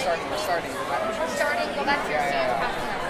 We're starting. We're starting. Go back to your seat. Half an hour.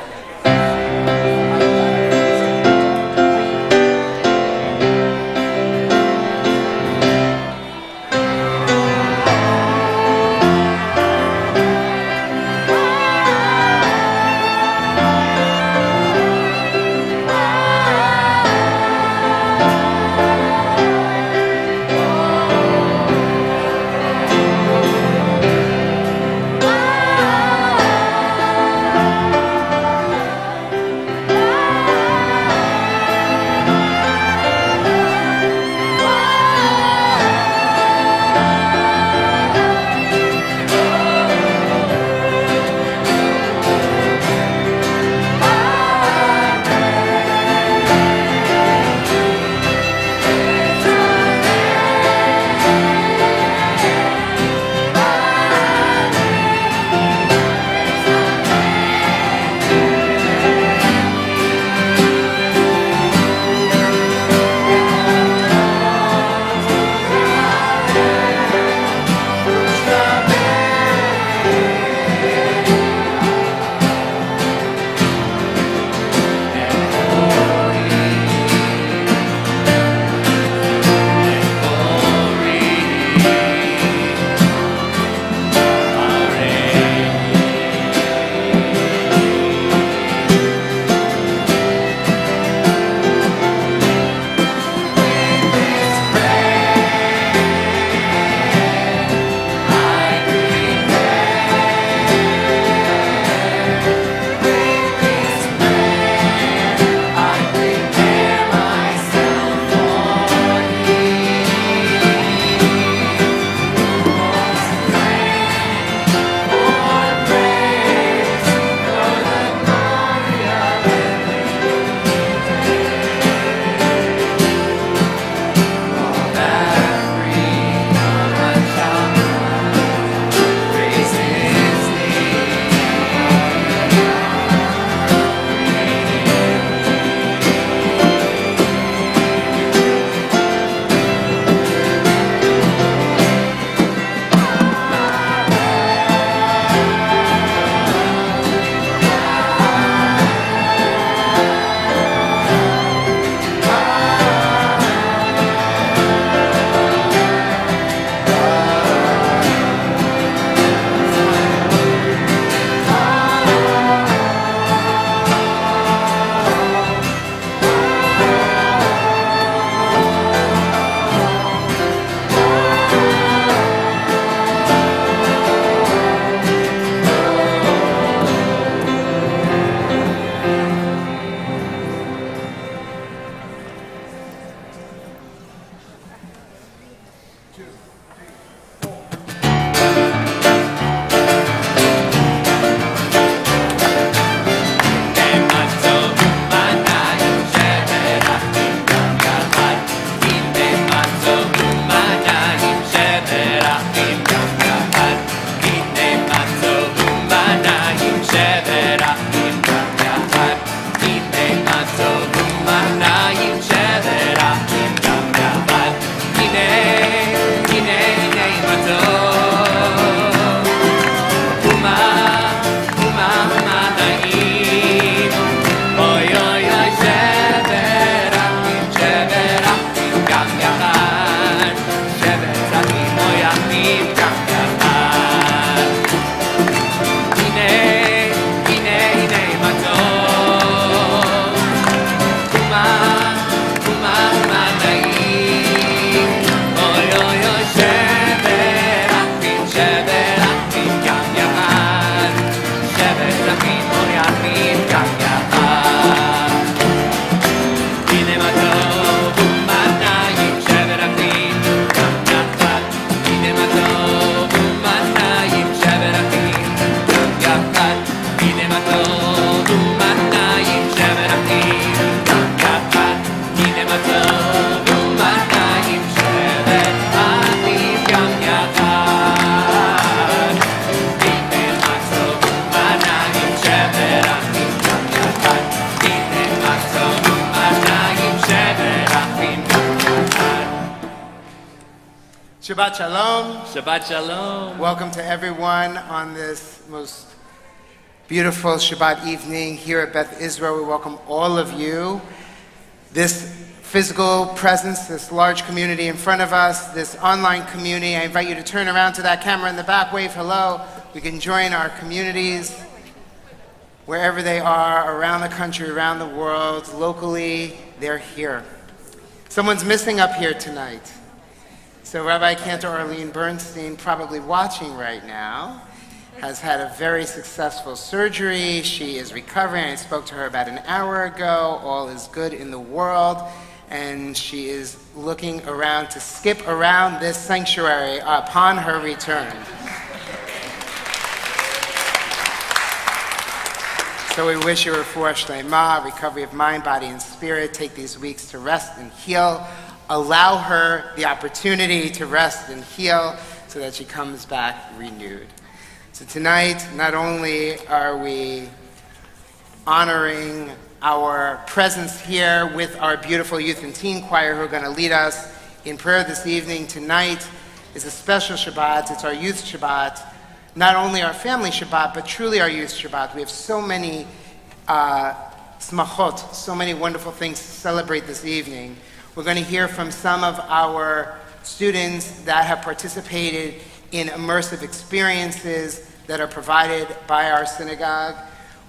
Shabbat Shalom. Shabbat Shalom. Welcome to everyone on this most beautiful Shabbat evening here at Beth Israel. We welcome all of you. This physical presence, this large community in front of us, this online community, I invite you to turn around to that camera in the back, wave hello. We can join our communities wherever they are, around the country, around the world, locally, they're here. Someone's missing up here tonight. So Rabbi Cantor Arlene Bernstein, probably watching right now, has had a very successful surgery. She is recovering. I spoke to her about an hour ago. All is good in the world. And she is looking around to skip around this sanctuary upon her return. So we wish you a refuah shlema, recovery of mind, body, and spirit. Take these weeks to rest and heal. Allow her the opportunity to rest and heal so that she comes back renewed. So tonight, not only are we honoring our presence here with our beautiful youth and teen choir who are going to lead us in prayer this evening. Tonight is a special Shabbat. It's our youth Shabbat. Not only our family Shabbat, but truly our youth Shabbat. We have so many smachot, so many wonderful things to celebrate this evening. We're going to hear from some of our students that have participated in immersive experiences that are provided by our synagogue.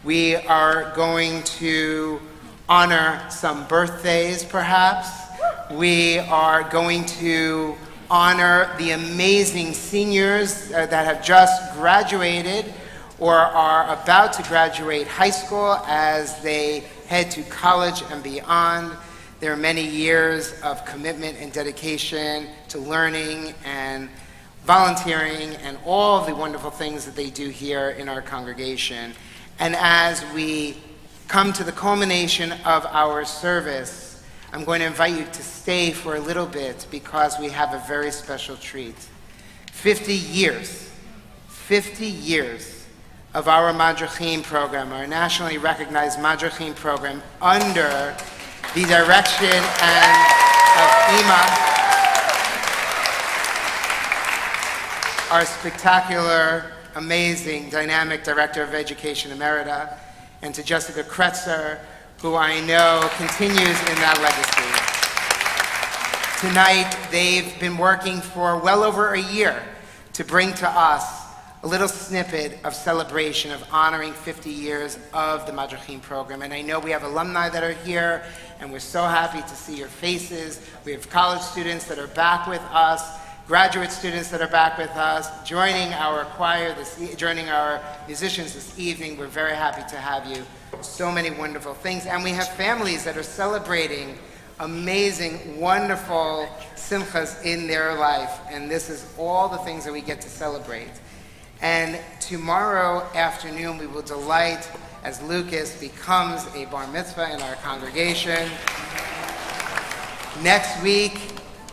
We are going to honor some birthdays, perhaps. We are going to honor the amazing seniors that have just graduated or are about to graduate high school as they head to college and beyond. There are many years of commitment and dedication to learning and volunteering and all of the wonderful things that they do here in our congregation. And as we come to the culmination of our service, I'm going to invite you to stay for a little bit because we have a very special treat. 50 years of our Madrahim program, our nationally recognized Madrahim program under the direction of our spectacular, amazing, dynamic Director of Education Emerita, and to Jessica Kretzer, who I know continues in that legacy. Tonight, they've been working for well over a year to bring to us a little snippet of celebration of honoring 50 years of the Madrahim program. And I know we have alumni that are here, and we're so happy to see your faces. We have college students that are back with us, graduate students that are back with us, joining our choir, joining our musicians this evening. We're very happy to have you. So many wonderful things. And we have families that are celebrating amazing, wonderful simchas in their life. And this is all the things that we get to celebrate. And tomorrow afternoon, we will delight as Lucas becomes a bar mitzvah in our congregation. Next week,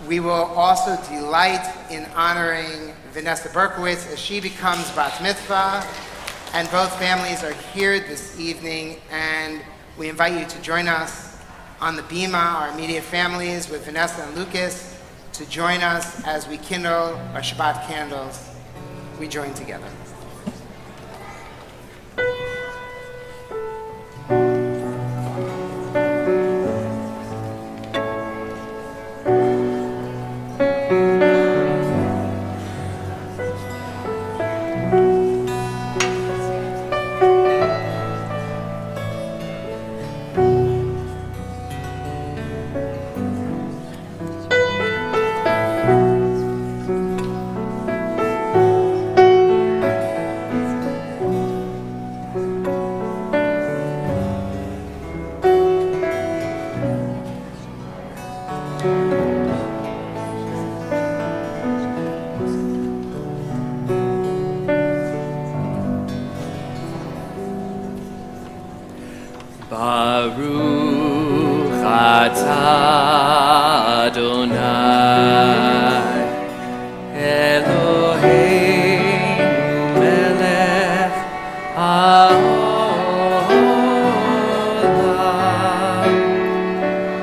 we will also delight in honoring Vanessa Berkowitz as she becomes bat mitzvah. And both families are here this evening, and we invite you to join us on the Bima, our immediate families, with Vanessa and Lucas, to join us as we kindle our Shabbat candles. We join together. Baruch atah Adonai Eloheinu melech haolam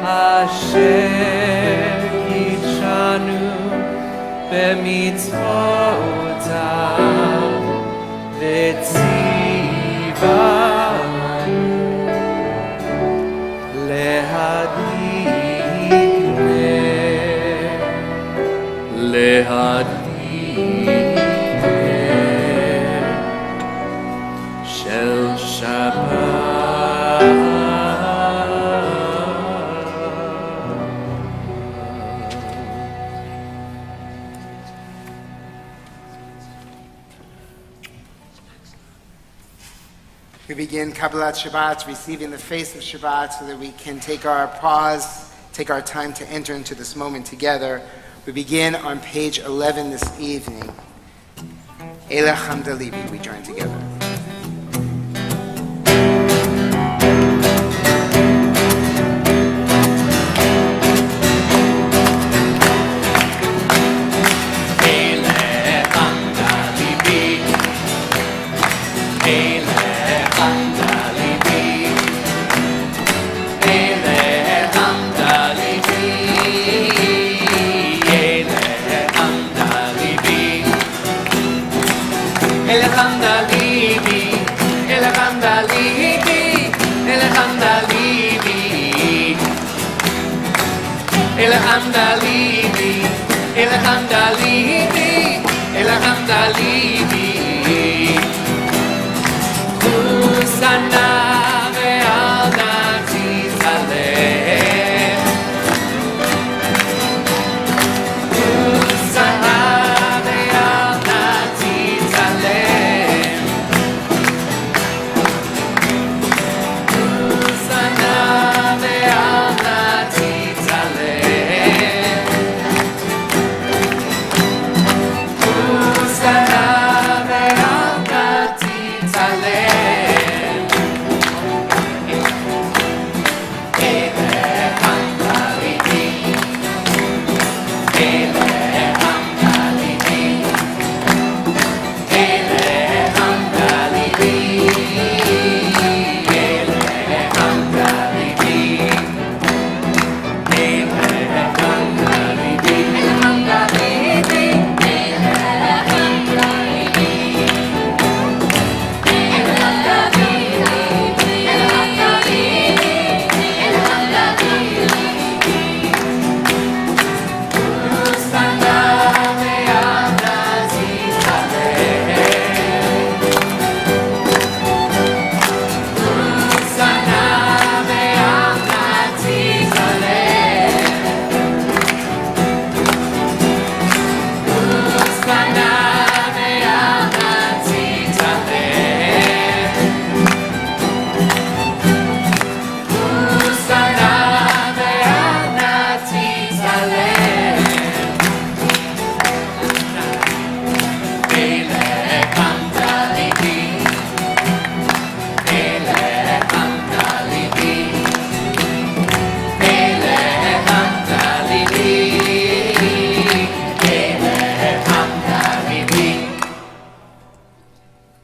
asher kitshanu b'mi של שבת. We begin Kabbalat Shabbat, receiving the face of Shabbat, so that we can take our pause, take our time to enter into this moment together. We begin on page 11 this evening. Eila Hamdalibi, we join together.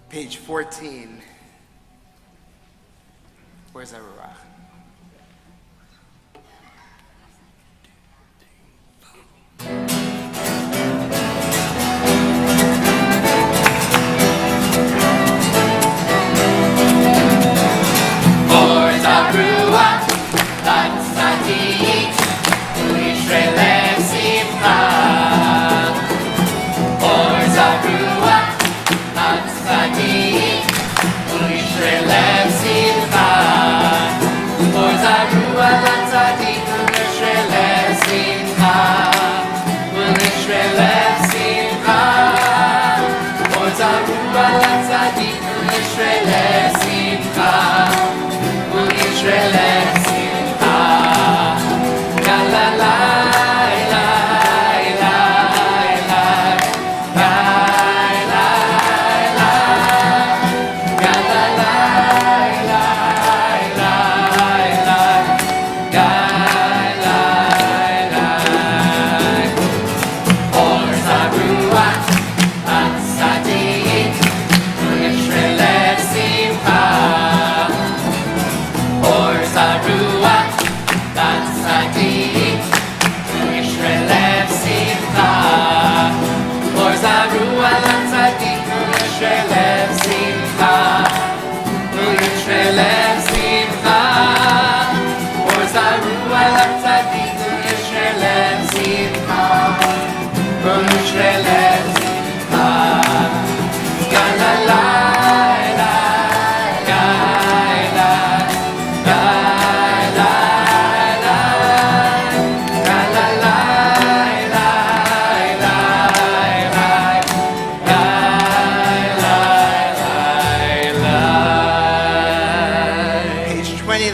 Page 14. Where's Arurach? Or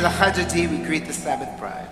L'chadati, we greet the Sabbath bride.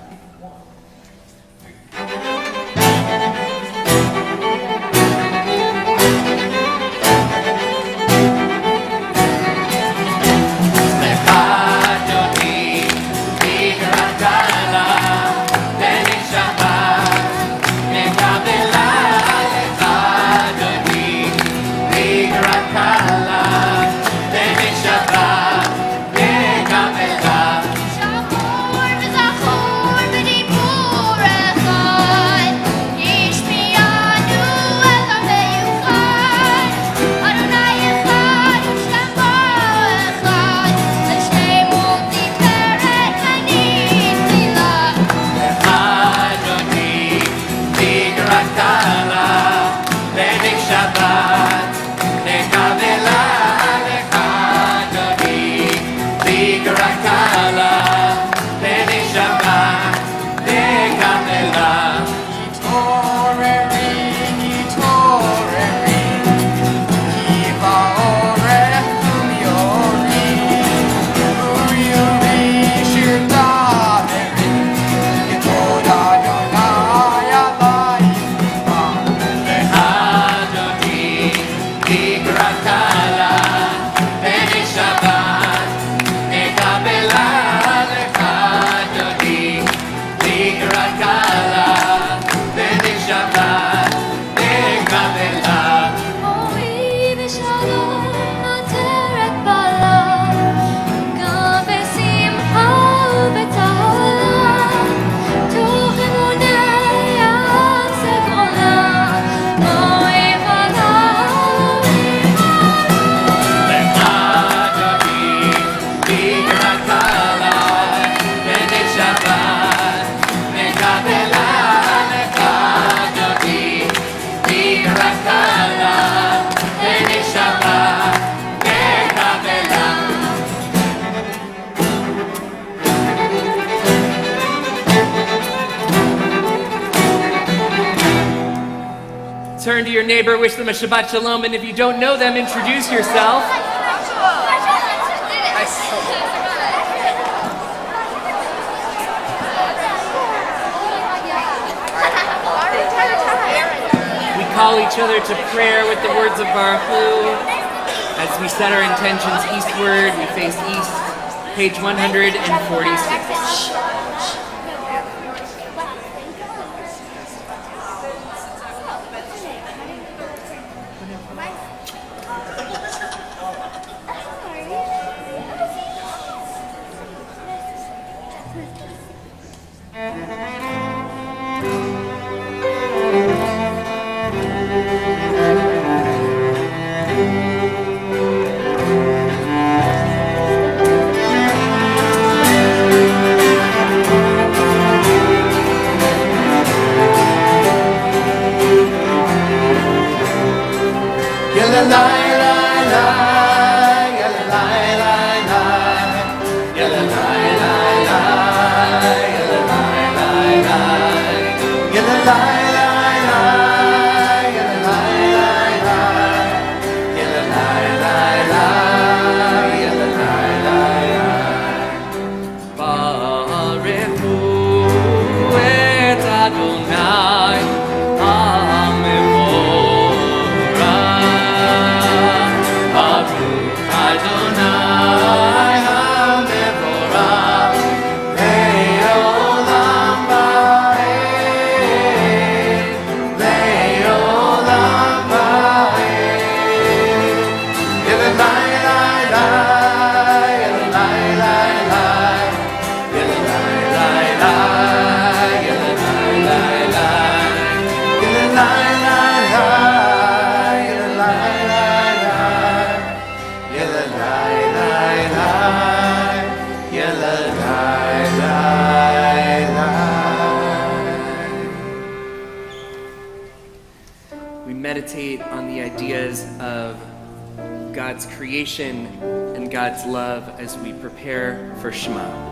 Turn to your neighbor, wish them a Shabbat Shalom, and if you don't know them, introduce yourself. We call each other to prayer with the words of Baruch Hu. As we set our intentions eastward, we face east, page 146. Meditate on the ideas of God's creation and God's love as we prepare for Shema.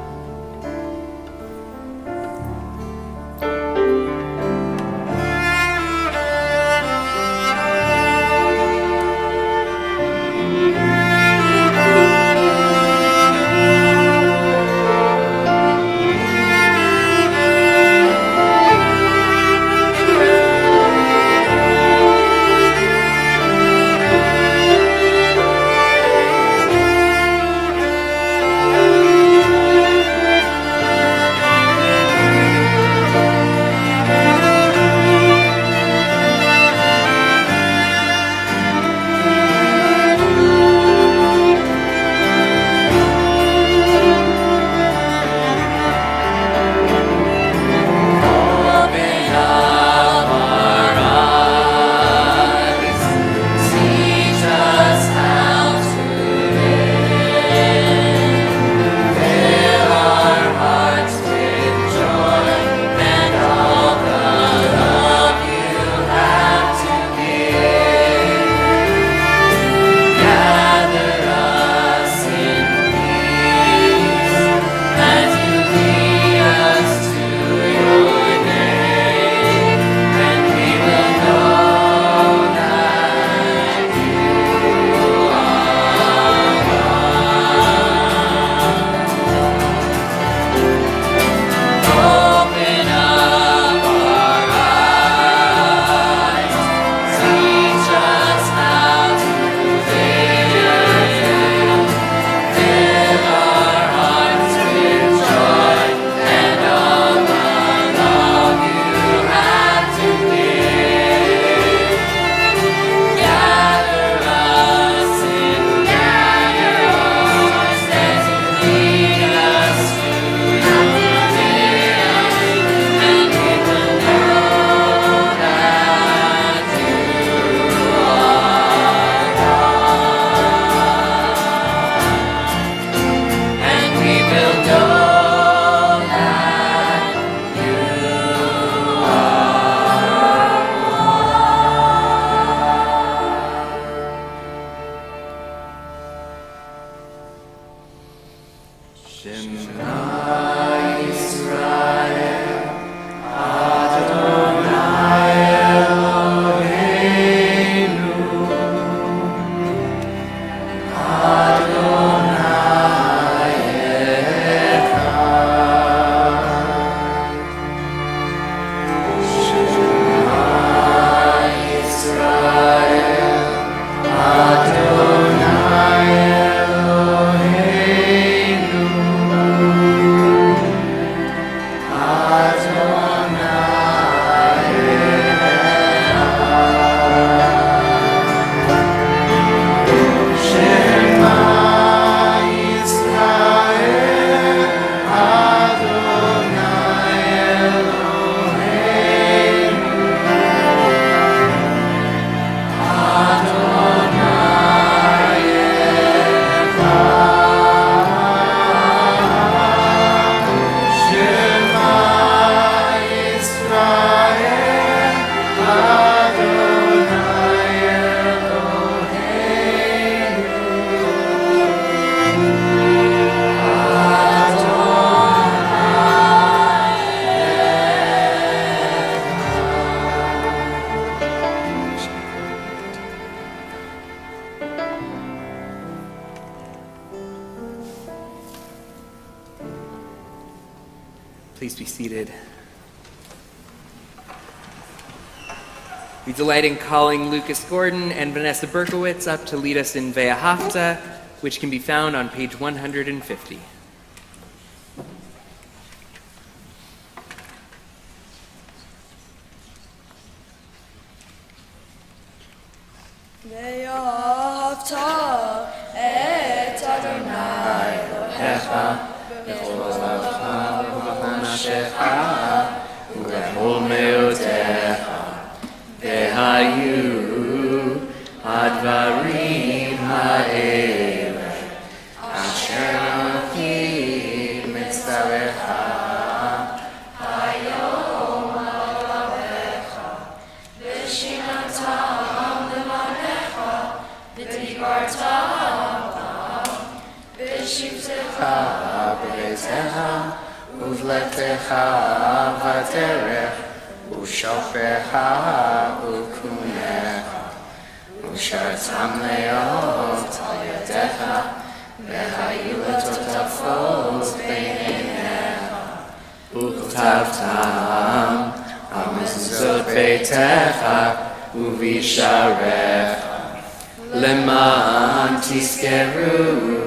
Shema Yisrael, Adonai Eloheinu, Adonai Echad. Shema Yisrael, Adonai Eloheinu, Please be seated. We delight in calling Lucas Gordon and Vanessa Berkowitz up to lead us in Ve'ahavta, which can be found on page 150. ואהבת את אדוני אלוהיך בכל לבבך ובכל נפשך ובכל מאודך, והיו הדברים האלה אשר אלוהים מצווך היום על לבבך ושיננתם לבניך ודיברת בם בשבתך בביתך ובלכתך בדרך ושופך וקומך ושרתם להיות על ידיך והיו לטוטפות בין עיניך וכתבתם על מזוזות ביתך ובשעריך למען תזכרו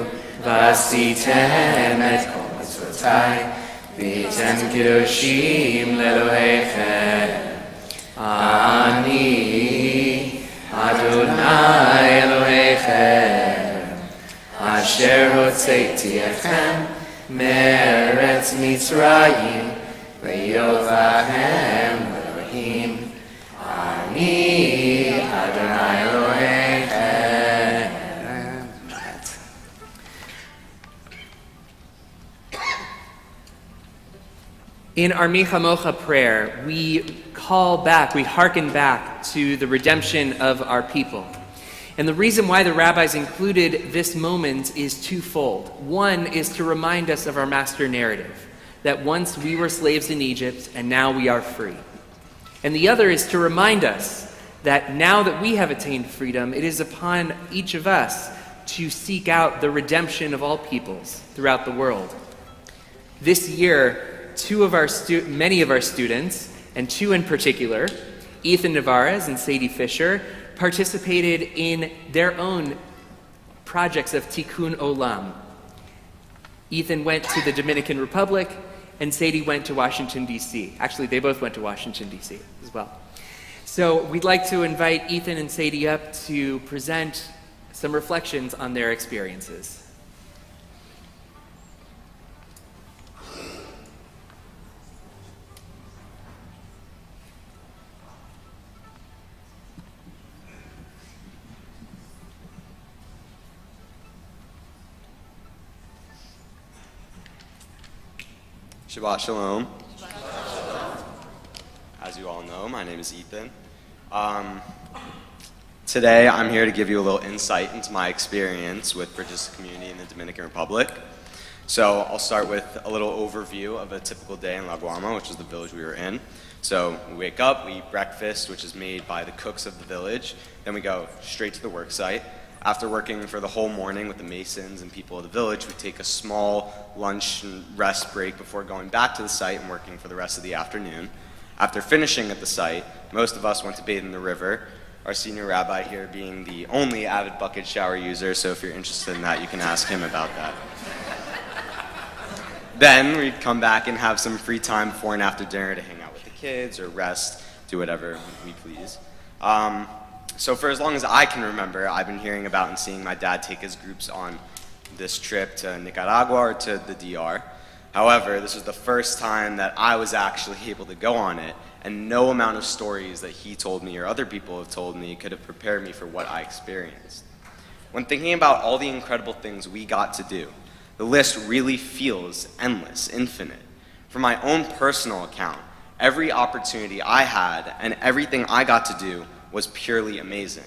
ועשיתם את כל מצוותיי והייתם קדושים לאלוהיכם. אני אדוני אלוהיכם אשר הוצאתי אתכם מארץ מצרים להיות לכם אלוהים. אני אדוני אלוהיכם. In our Mi Chamocha prayer, we hearken back to the redemption of our people. And the reason why the rabbis included this moment is twofold. One is to remind us of our master narrative, that once we were slaves in Egypt and now we are free. And the other is to remind us that now that we have attained freedom, it is upon each of us to seek out the redemption of all peoples throughout the world. This year, many of our students, and two in particular, Ethan Navarez and Sadie Fisher, participated in their own projects of Tikkun Olam. Ethan went to the Dominican Republic, and Sadie went to Washington, D.C. Actually, they both went to Washington, D.C. as well. So we'd like to invite Ethan and Sadie up to present some reflections on their experiences. Shabbat Shalom. As you all know, my name is Ethan. Today I'm here to give you a little insight into my experience with Bridges Community in the Dominican Republic. So I'll start with a little overview of a typical day in La Guama, which is the village we were in. So we wake up, we eat breakfast, which is made by the cooks of the village. Then we go straight to the work site. After working for the whole morning with the masons and people of the village, we take a small lunch and rest break before going back to the site and working for the rest of the afternoon. After finishing at the site, most of us went to bathe in the river, our senior rabbi here being the only avid bucket shower user, so if you're interested in that, you can ask him about that. Then we'd come back and have some free time before and after dinner to hang out with the kids or rest, do whatever we please. So for as long as I can remember, I've been hearing about and seeing my dad take his groups on this trip to Nicaragua or to the DR. However, this was the first time that I was actually able to go on it, and no amount of stories that he told me or other people have told me could have prepared me for what I experienced. When thinking about all the incredible things we got to do, the list really feels endless, infinite. For my own personal account, every opportunity I had and everything I got to do was purely amazing.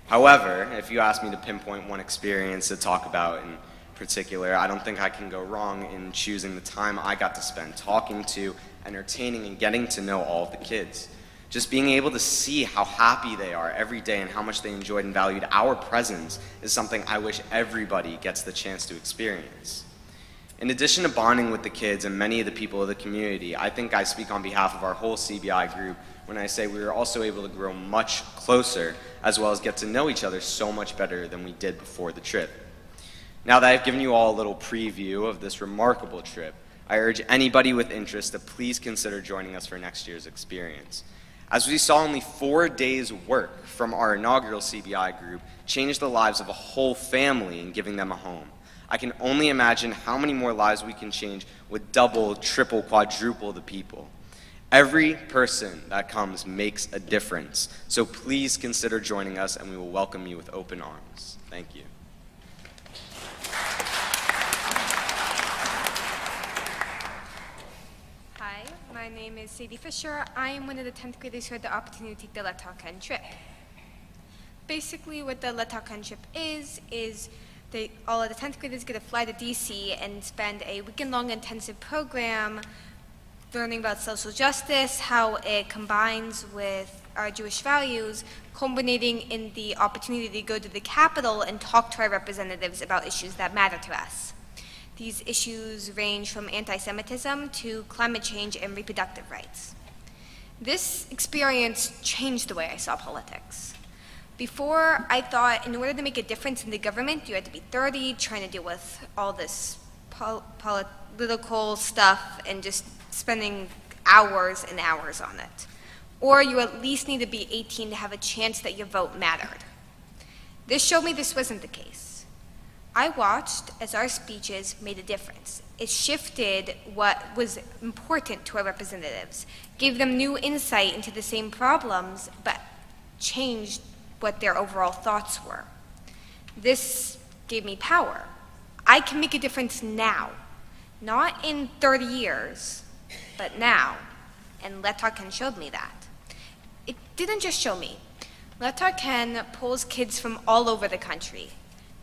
However, if you ask me to pinpoint one experience to talk about in particular, I don't think I can go wrong in choosing the time I got to spend talking to, entertaining, and getting to know all of the kids. Just being able to see how happy they are every day and how much they enjoyed and valued our presence is something I wish everybody gets the chance to experience. In addition to bonding with the kids and many of the people of the community, I think I speak on behalf of our whole CBI group when I say we were also able to grow much closer, as well as get to know each other so much better than we did before the trip. Now that I've given you all a little preview of this remarkable trip, I urge anybody with interest to please consider joining us for next year's experience. As we saw, only 4 days' work from our inaugural CBI group changed the lives of a whole family in giving them a home. I can only imagine how many more lives we can change with double, triple, quadruple the people. Every person that comes makes a difference, so please consider joining us and we will welcome you with open arms. Thank you. Hi, my name is Sadie Fisher. I am one of the 10th graders who had the opportunity to take the Letakan trip. Basically, what the Letakan trip is all of the 10th graders get to fly to DC and spend a weekend-long intensive program learning about social justice, how it combines with our Jewish values, culminating in the opportunity to go to the Capitol and talk to our representatives about issues that matter to us. These issues range from anti-Semitism to climate change and reproductive rights. This experience changed the way I saw politics. Before, I thought in order to make a difference in the government, you had to be 30, trying to deal with all this political stuff and just spending hours and hours on it. Or you at least need to be 18 to have a chance that your vote mattered. This showed me this wasn't the case. I watched as our speeches made a difference. It shifted what was important to our representatives, gave them new insight into the same problems, but changed what their overall thoughts were. This gave me power. I can make a difference now, not in 30 years, but now, and Letarken showed me that. It didn't just show me. Letarken pulls kids from all over the country.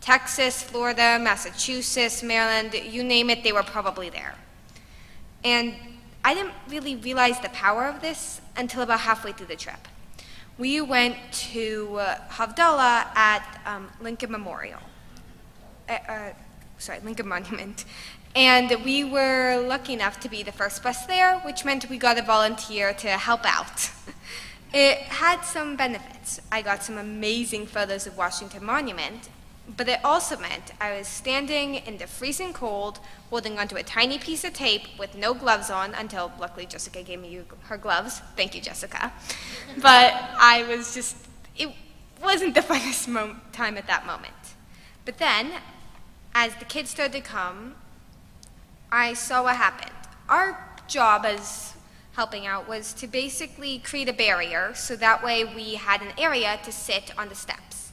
Texas, Florida, Massachusetts, Maryland, you name it, they were probably there. And I didn't really realize the power of this until about halfway through the trip. We went to Havdalah at Lincoln Memorial. Lincoln Monument. And we were lucky enough to be the first bus there, which meant we got a volunteer to help out. It had some benefits. I got some amazing photos of Washington Monument, but it also meant I was standing in the freezing cold, holding onto a tiny piece of tape with no gloves on, until luckily Jessica gave me her gloves. Thank you, Jessica. But it wasn't the funnest time at that moment. But then, as the kids started to come, I saw what happened. Our job as helping out was to basically create a barrier so that way we had an area to sit on the steps.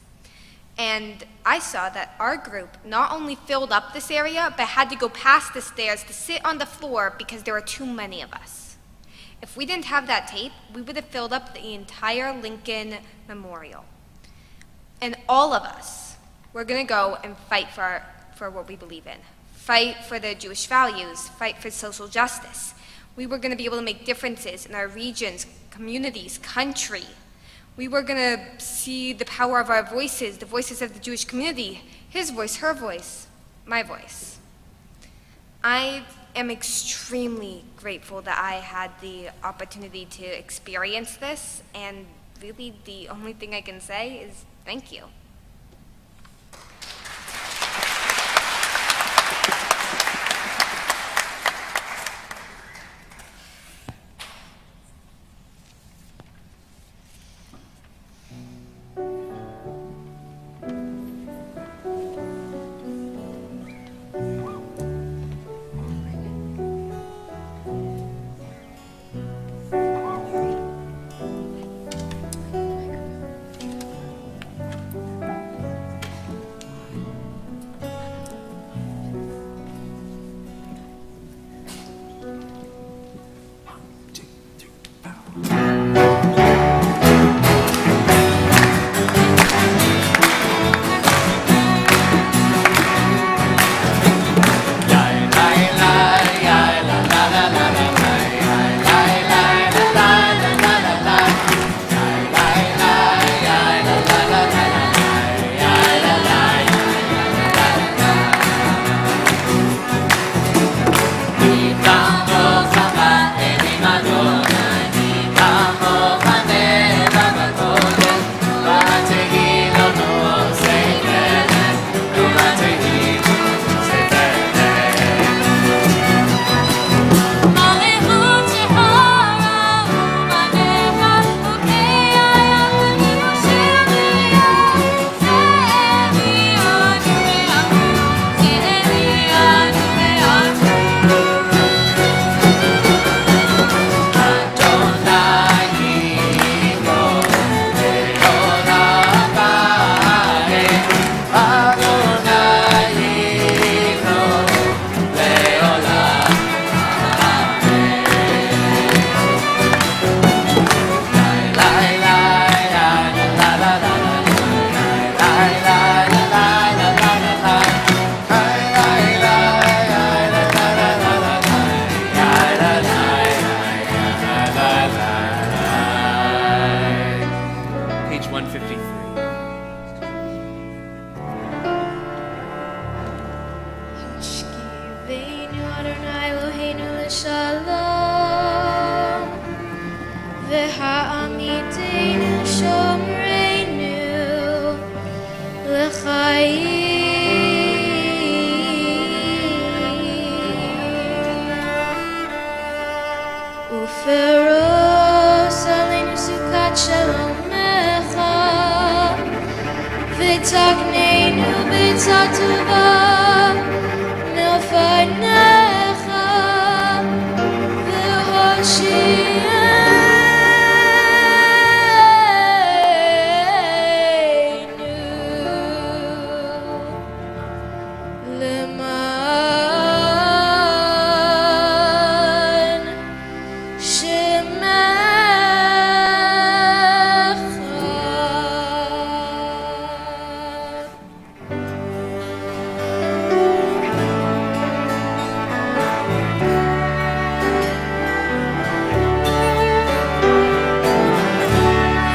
And I saw that our group not only filled up this area, but had to go past the stairs to sit on the floor because there were too many of us. If we didn't have that tape, we would have filled up the entire Lincoln Memorial. And all of us were going to go and fight for what we believe in. fight for the Jewish values, fight for social justice. We were going to be able to make differences in our regions, communities, country. We were going to see the power of our voices, the voices of the Jewish community, his voice, her voice, my voice. I am extremely grateful that I had the opportunity to experience this, and really the only thing I can say is thank you.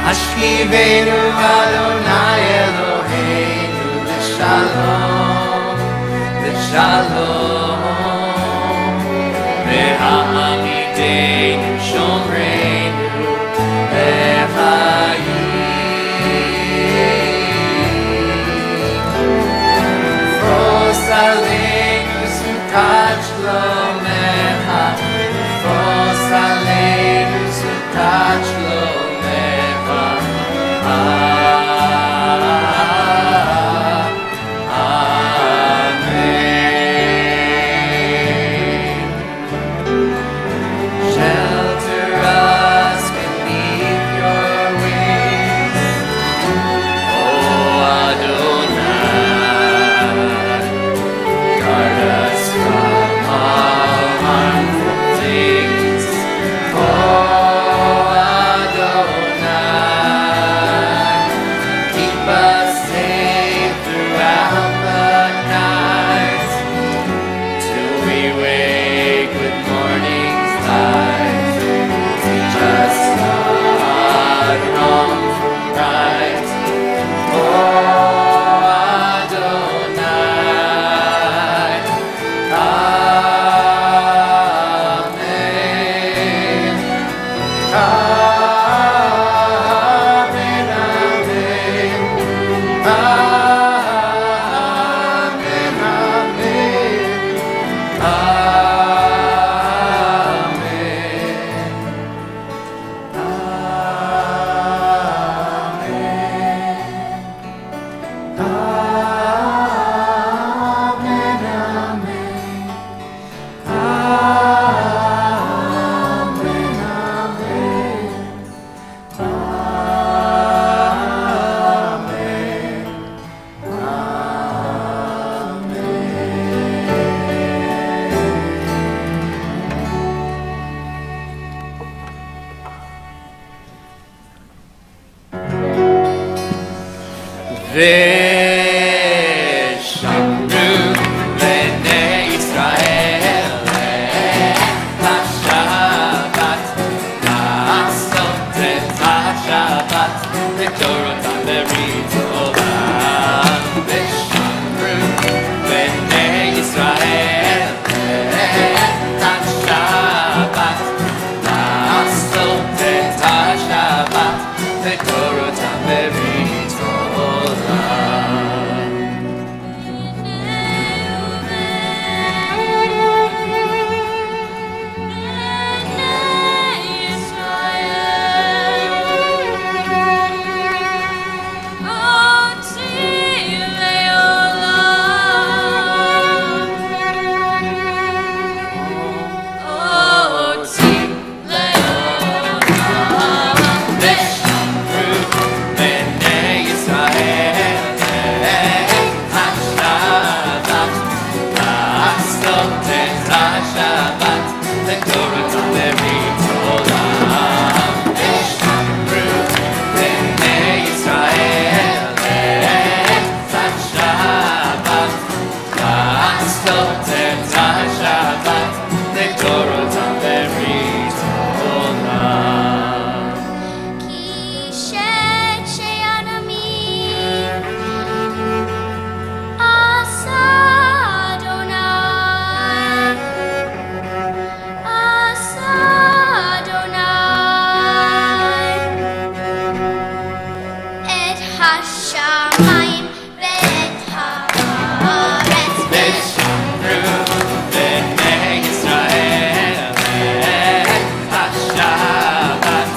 Ashkivenu Adonai Eloheinu l'shalom, l'shalom. Ve'ha'amidenu shomreinu le'chayim. Fros aleinu sukat shlomecha, fros aleinu sukat shlomecha. Guard us from all לעשות את השבת לדורותם ברית עולם. כי שת שיענמים עשה אדוני, עשה אדוני את השמיים ואת הארץ. ושמרו בני ישראל את השבת,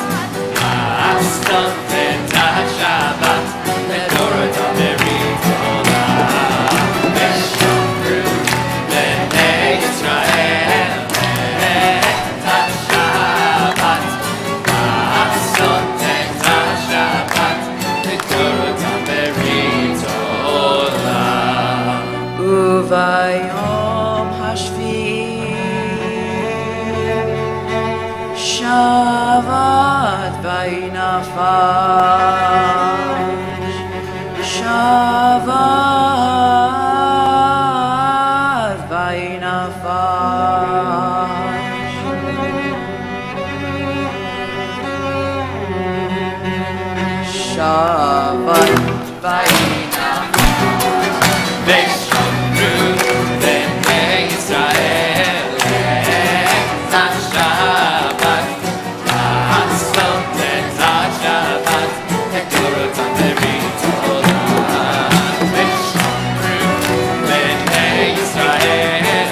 לעשות את השבת לדורותם ברית עולם. ושמרו בני ישראל את השבת, לעשות את השבת לדורותם ברית עולם. וביום השביעי שבת וינפש, שבת וינפש. שבת ושמרו בני ישראל את השבת, לעשות את השבת לדורותם ברית עולם. ושמרו בני ישראל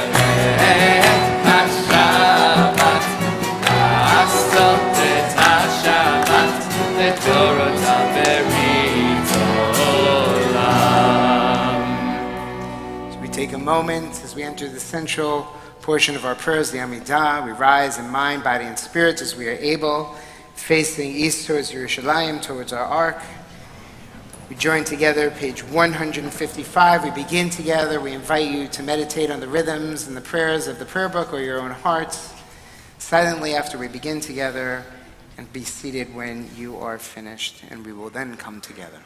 את השבת, לעשות את השבת לדורותם ברית עולם. As we take a moment, as we enter the central portion of our prayers, the Amida, we rise in mind, body, and spirit as we are able, facing east towards Yerushalayim, towards our ark. We join together, page 155. We begin together. We invite you to meditate on the rhythms and the prayers of the prayer book or your own hearts, silently after we begin together, and be seated when you are finished, and we will then come together.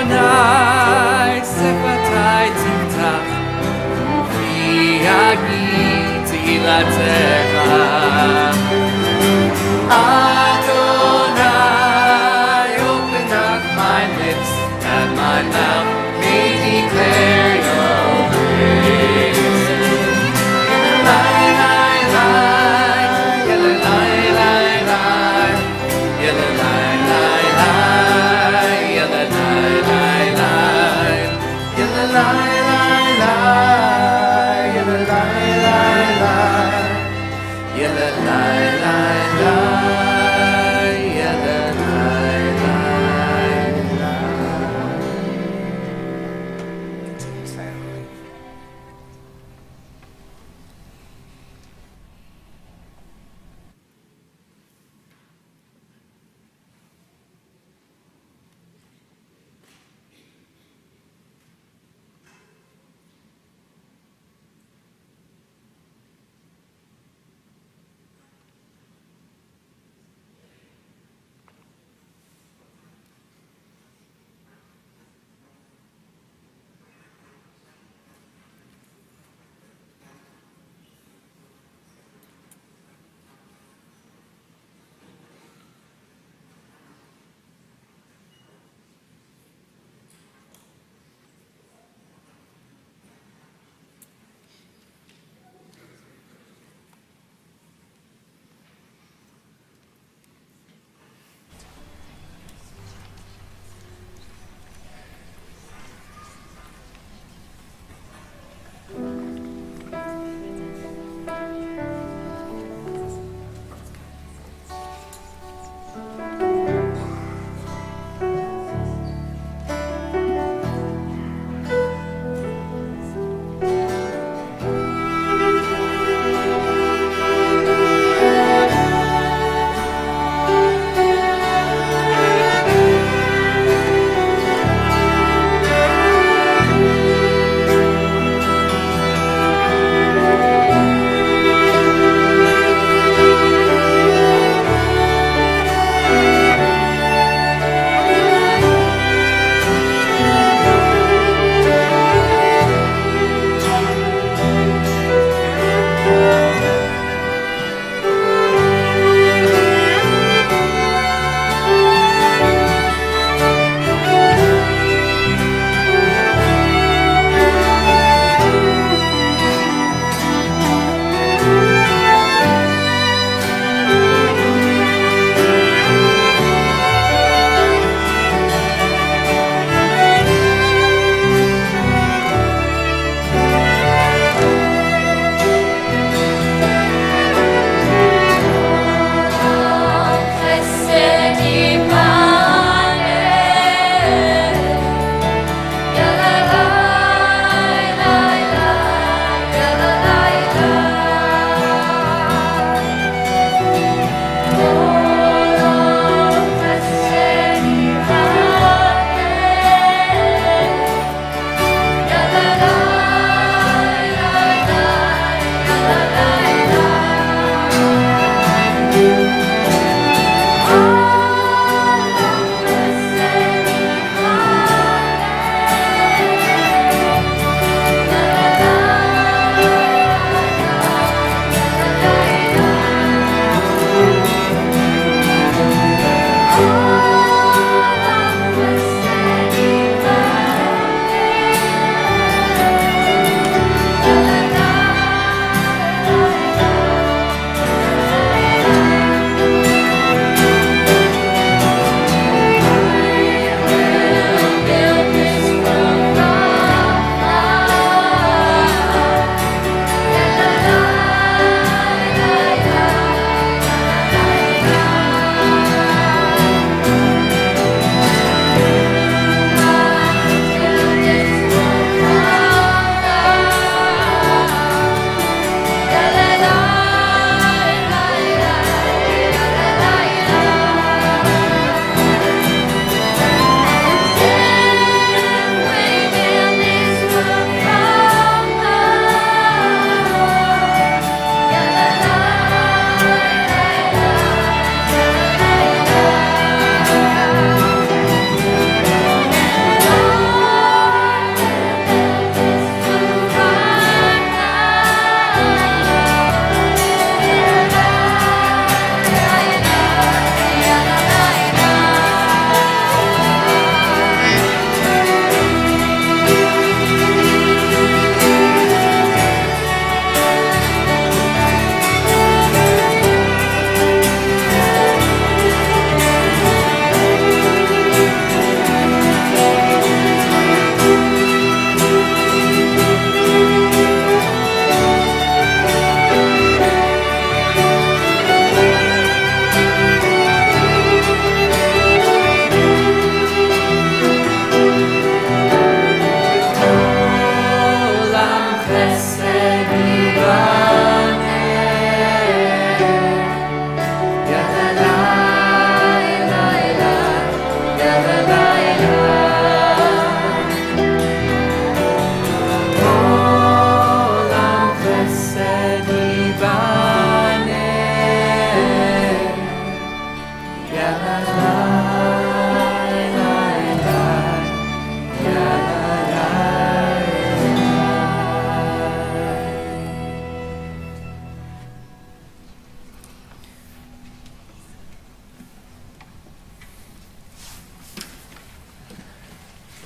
Adonai sefatai tiftach v'yagi tehilatecha. Adonai, open up my lips and my mouth may declare your praise.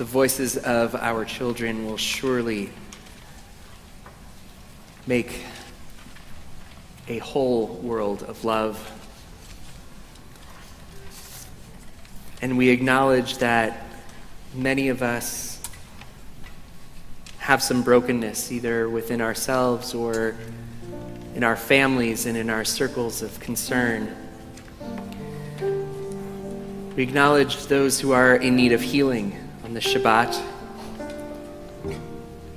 the voices of our children will surely make a whole world of love. And we acknowledge that many of us have some brokenness, either within ourselves or in our families and in our circles of concern. We acknowledge those who are in need of healing on the Shabbat.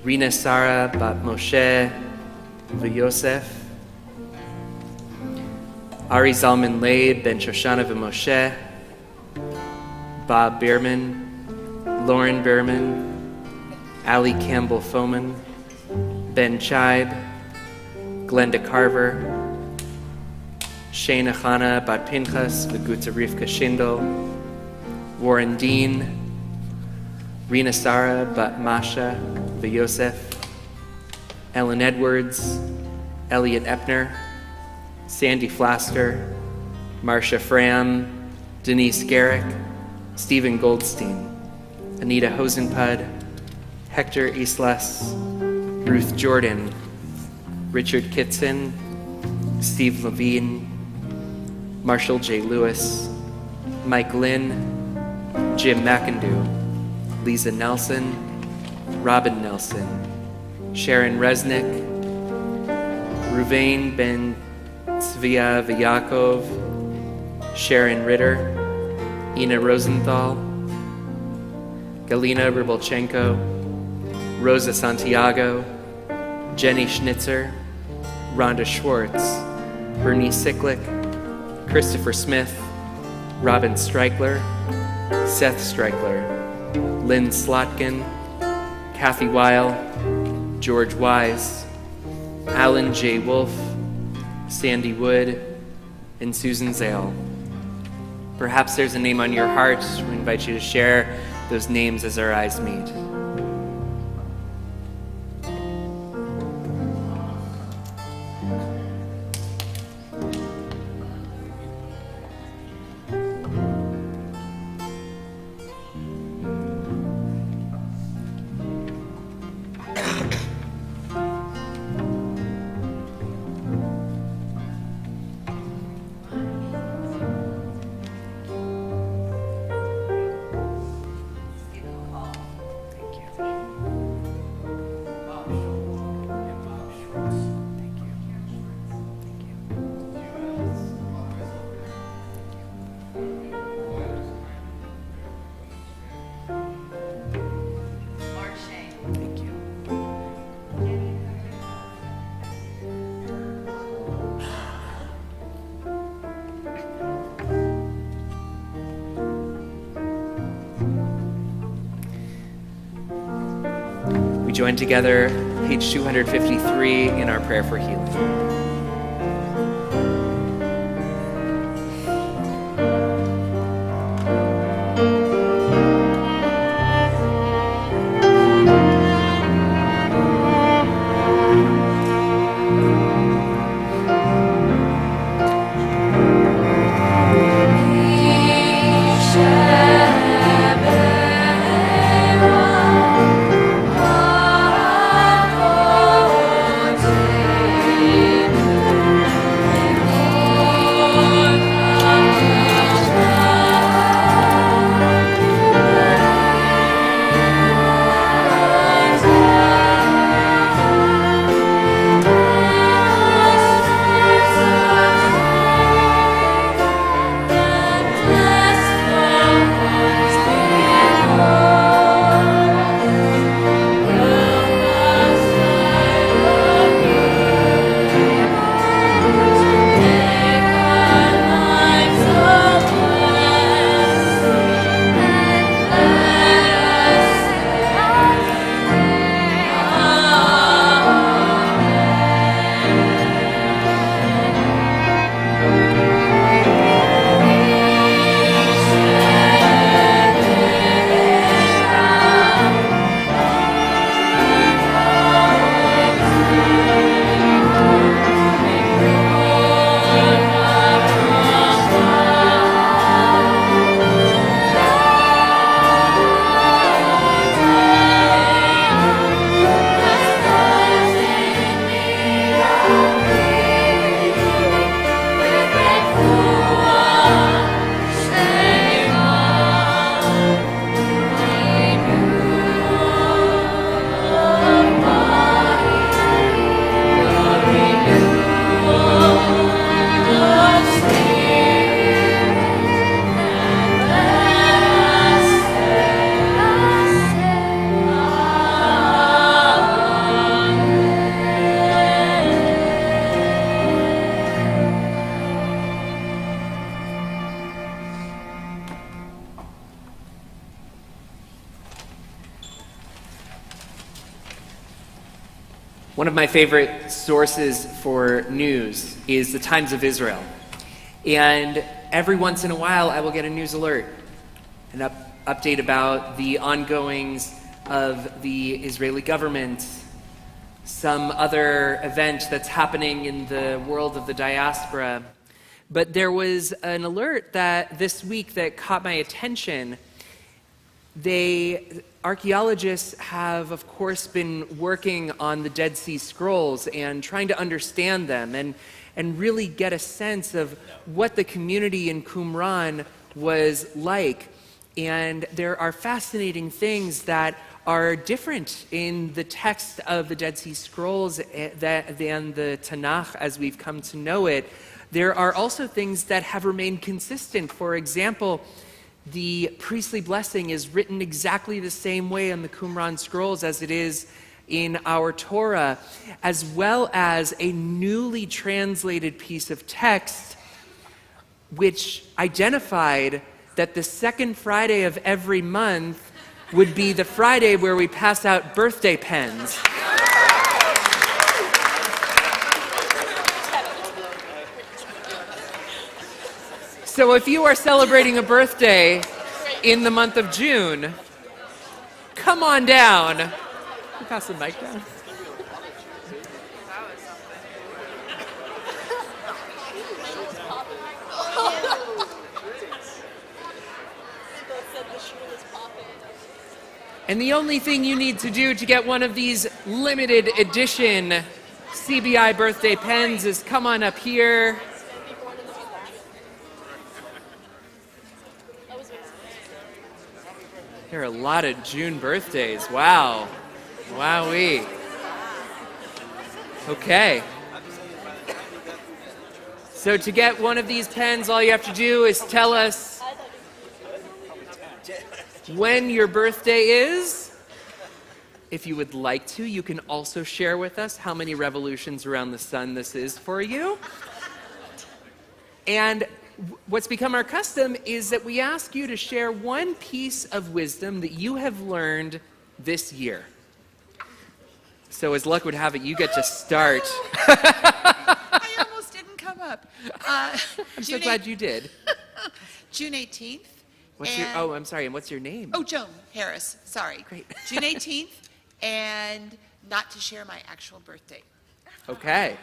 Rina Sarah bat Moshe v'Yosef. Ari Zalman Leib ben Shoshana v'Moshe. Bob Bierman, Lauren Bierman, Ali Campbell Foman, Ben Chibe, Glenda Carver, Shana Chana bat Pinchas v'Gutza Rivka Shindel, Warren Dean, Rina Sarah bat Masha v'Yosef, Ellen Edwards, Elliot Epner, Sandy Flaster, Marcia Fram, Denise Garrick, Stephen Goldstein, Anita Hosenpud, Hector Islas, Ruth Jordan, Richard Kitson, Steve Levine, Marshall J. Lewis, Mike Lynn, Jim McIndoe, Lisa Nelson, Robin Nelson, Sharon Resnick, Ruvain Ben Tzvia Vyakov, Sharon Ritter, Ina Rosenthal, Galina Rybalchenko, Rosa Santiago, Jenny Schnitzer, Rhonda Schwartz, Bernice Sicklick, Christopher Smith, Robin Streichler, Seth Streichler, Lynn Slotkin, Kathy Weil, George Wise, Alan J. Wolf, Sandy Wood, and Susan Zale. Perhaps there's a name on your heart. We invite you to share those names as our eyes meet. Join together, page 253, in our prayer for healing. Shabbat. One of my favorite sources for news is the Times of Israel. And every once in a while, I will get a news alert, an update about the ongoings of the Israeli government, some other event that's happening in the world of the diaspora. But there was an alert that this week that caught my attention. Archaeologists have, of course, been working on the Dead Sea Scrolls and trying to understand them and really get a sense of what the community in Qumran was like. And there are fascinating things that are different in the text of the Dead Sea Scrolls than the Tanakh as we've come to know it. There are also things that have remained consistent. For example, the priestly blessing is written exactly the same way on the Qumran scrolls as it is in our Torah, as well as a newly translated piece of text which identified that the second Friday of every month would be the Friday where we pass out birthday pens. So if you are celebrating a birthday in the month of June, come on down. Can you pass the mic down? And the only thing you need to do to get one of these limited edition CBI birthday pens is come on up here. There are a lot of June birthdays. Wow. Wowee. Okay. So to get one of these pens, all you have to do is tell us when your birthday is. If you would like to, you can also share with us how many revolutions around the sun this is for you. And what's become our custom is that we ask you to share one piece of wisdom that you have learned this year. So as luck would have it, you get to start. I almost didn't come up. I'm so glad you did. June 18th. I'm sorry, and what's your name? Oh, Joan Harris, sorry. Great. June 18th, and not to share my actual birthday. Okay.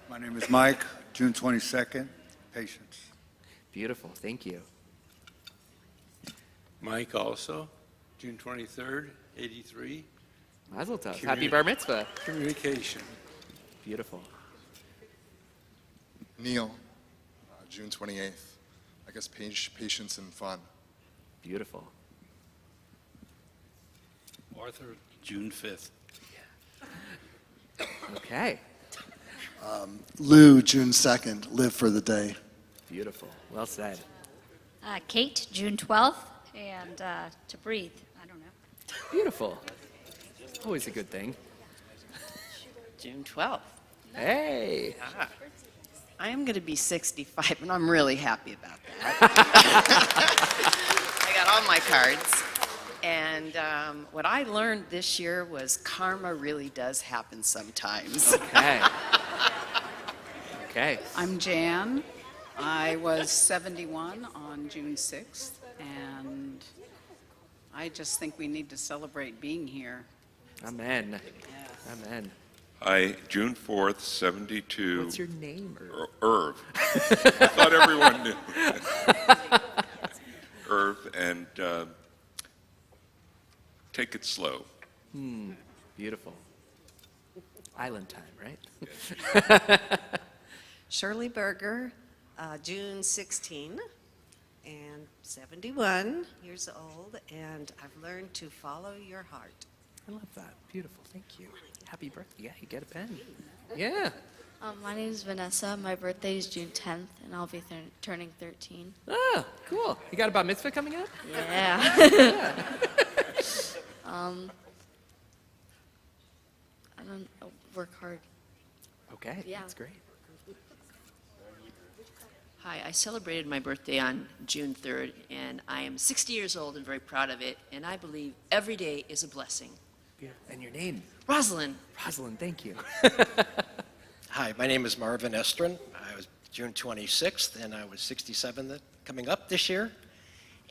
My name is Mike, June 22nd, patience. Beautiful, thank you. Mike also, June 23rd, 83. Mazel tov. Happy bar mitzvah. Communication. Beautiful. Neil, June 28th. I guess patience and fun. Beautiful. Arthur, June 5th. Okay. Lou, June 2nd, live for the day. Beautiful. Well said. Kate, June 12th, and to breathe. I don't know. Beautiful. Always a good thing. June 12th. Hey. I am going to be 65, and I'm really happy about that. I got all my cards. And what I learned this year was karma really does happen sometimes. Okay. Okay. I'm Jan. I was 71 on June 6th, and I just think we need to celebrate being here. Amen. Yes. Amen. Hi, June 4th, 72. What's your name? Erev. I thought everyone knew. Erev, and take it slow. Beautiful. Island time, right? Shirley Berger, June 16, and 71 years old, and I've learned to follow your heart. I love that. Beautiful. Thank you. Happy birthday. Yeah, you get a pen. Yeah. My name is Vanessa. My birthday is June 10th, and I'll be turning 13. Ah, cool. You got a bar mitzvah coming up? Yeah. Yeah. I don't work hard. Okay, Yeah. that's great. Hi, I celebrated my birthday on June 3rd, and I am 60 years old and very proud of it, and I believe every day is a blessing. And your name? Rosalind. Rosalind, thank you. Hi, my name is Marvin Estrin. I was June 26th, and I was 67 coming up this year.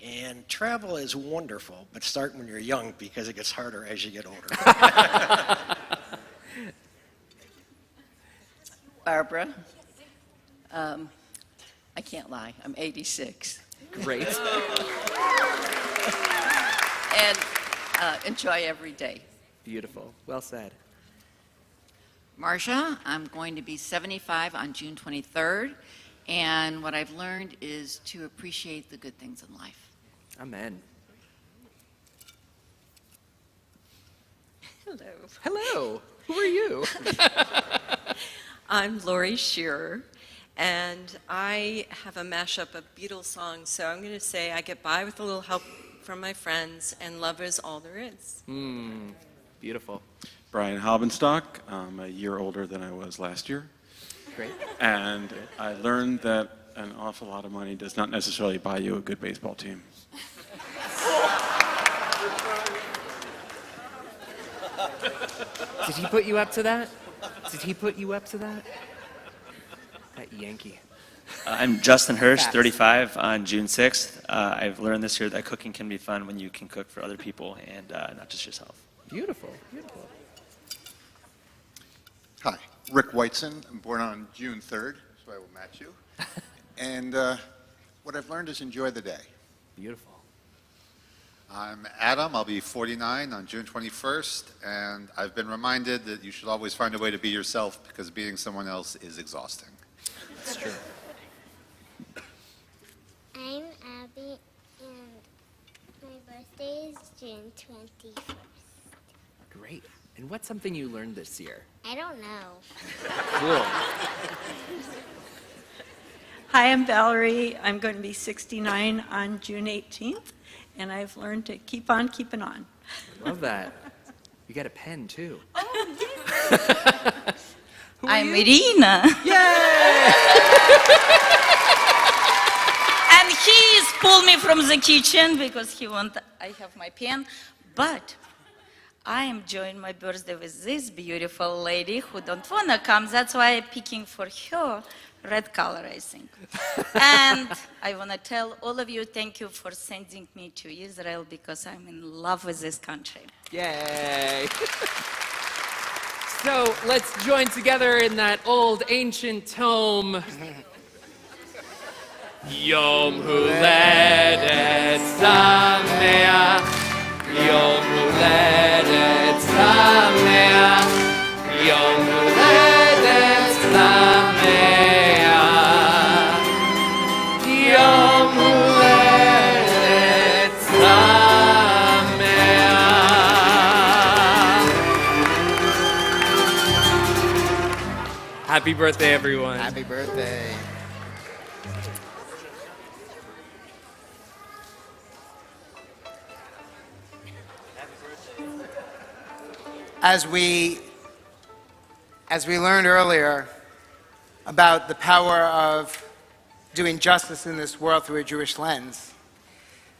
And travel is wonderful, but start when you're young because it gets harder as you get older. Barbara, I can't lie, I'm 86. Great. And enjoy every day. Beautiful. Well said. Marcia, I'm going to be 75 on June 23rd, and what I've learned is to appreciate the good things in life. Amen. Hello. Hello. Who are you? I'm Lori Shearer, and I have a mashup of Beatles songs, so I'm going to say I get by with a little help from my friends, and love is all there is. Beautiful. Brian Halbenstock. I'm a year older than I was last year. Great. And I learned that an awful lot of money does not necessarily buy you a good baseball team. Did he put you up to that? Did he put you up to that? That Yankee. I'm Justin Hirsch, Facts. 35 on June 6th. I've learned this year that cooking can be fun when you can cook for other people and not just yourself. Beautiful, beautiful. Hi, Rick Whiteson. I'm born on June 3rd, so I will match you. And what I've learned is enjoy the day. Beautiful. I'm Adam. I'll be 49 on June 21st, and I've been reminded that you should always find a way to be yourself because being someone else is exhausting. That's true. I'm Abby, and my birthday is June 21st. Great. And what's something you learned this year? I don't know. Cool. Hi, I'm Valerie. I'm going to be 69 on June 18th, and I've learned to keep on keeping on. Love that. You got a pen, too. I'm Irina. And he's pulled me from the kitchen because I have my pen, but I am enjoying my birthday with this beautiful lady who don't want to come. That's why I'm picking for her red color, I think. And I want to tell all of you thank you for sending me to Israel because I'm in love with this country. Yay. So let's join together in that old ancient tome. Yom Huledet Sameach, Yom Huledet Sameach, Yom Huledet Sameach, Yom Huledet Sameach. Happy birthday, everyone. Happy birthday. As we learned earlier about the power of doing justice in this world through a Jewish lens,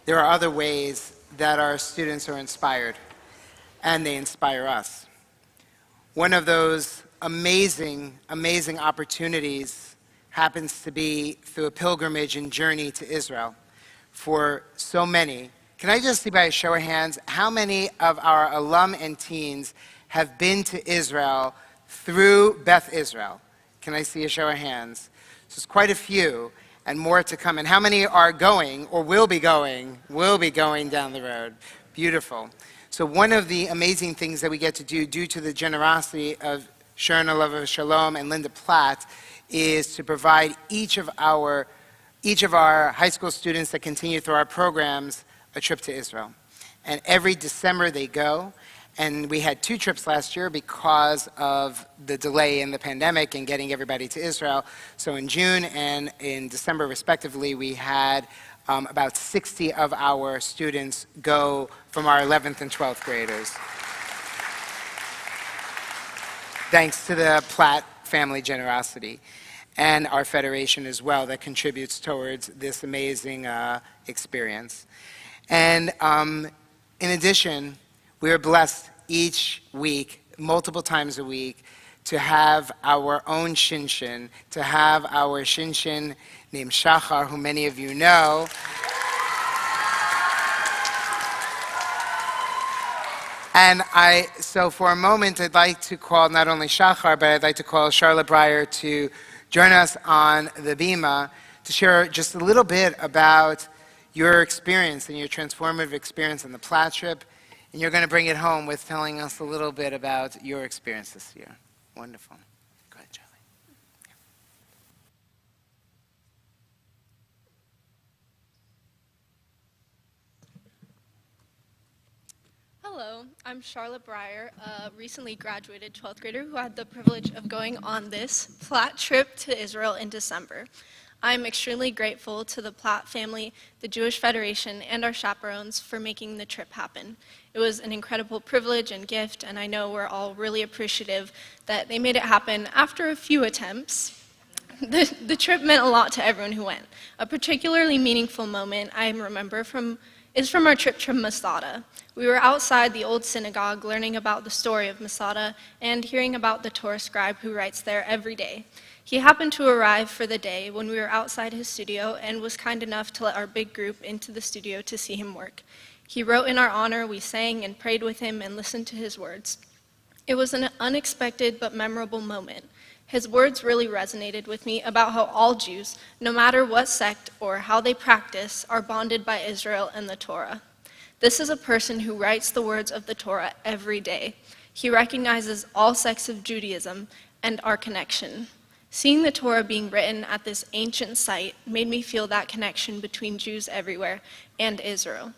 there are other ways that our students are inspired, and they inspire us. One of those amazing, amazing opportunities happens to be through a pilgrimage and journey to Israel. For so many, can I just see by a show of hands, how many of our alum and teens have been to Israel through Beth Israel? Can I see a show of hands? So it's quite a few, and more to come. And how many are going, or will be going down the road? Beautiful. So one of the amazing things that we get to do, due to the generosity of Sharon Alava Shalom and Linda Platt, is to provide each of our high school students that continue through our programs a trip to Israel. And every December they go. And we had 2 trips last year because of the delay in the pandemic and getting everybody to Israel. So in June and in December, respectively, we had about 60 of our students go from our 11th and 12th graders. Thanks to the Platt family generosity and our federation as well that contributes towards this amazing experience. And in addition, we are blessed each week, multiple times a week, to have our own Shinshin, to have our Shinshin named Shachar, who many of you know. And so for a moment, I'd like to call not only Shachar, but I'd like to call Charlotte Breyer to join us on the Bima to share just a little bit about your experience and your transformative experience on the Platt trip. And you're going to bring it home with telling us a little bit about your experience this year. Wonderful. Go ahead, Charlie. Hello, I'm Charlotte Breyer, a recently graduated 12th grader who had the privilege of going on this Platt trip to Israel in December. I'm extremely grateful to the Platt family, the Jewish Federation, and our chaperones for making the trip happen. It was an incredible privilege and gift, and I know we're all really appreciative that they made it happen after a few attempts. The trip meant a lot to everyone who went. A particularly meaningful moment I remember is from our trip to Masada. We were outside the old synagogue learning about the story of Masada and hearing about the Torah scribe who writes there every day. He happened to arrive for the day when we were outside his studio and was kind enough to let our big group into the studio to see him work. He wrote in our honor, we sang and prayed with him and listened to his words. It was an unexpected but memorable moment. His words really resonated with me about how all Jews, no matter what sect or how they practice, are bonded by Israel and the Torah. This is a person who writes the words of the Torah every day. He recognizes all sects of Judaism and our connection. Seeing the Torah being written at this ancient site made me feel that connection between Jews everywhere and Israel.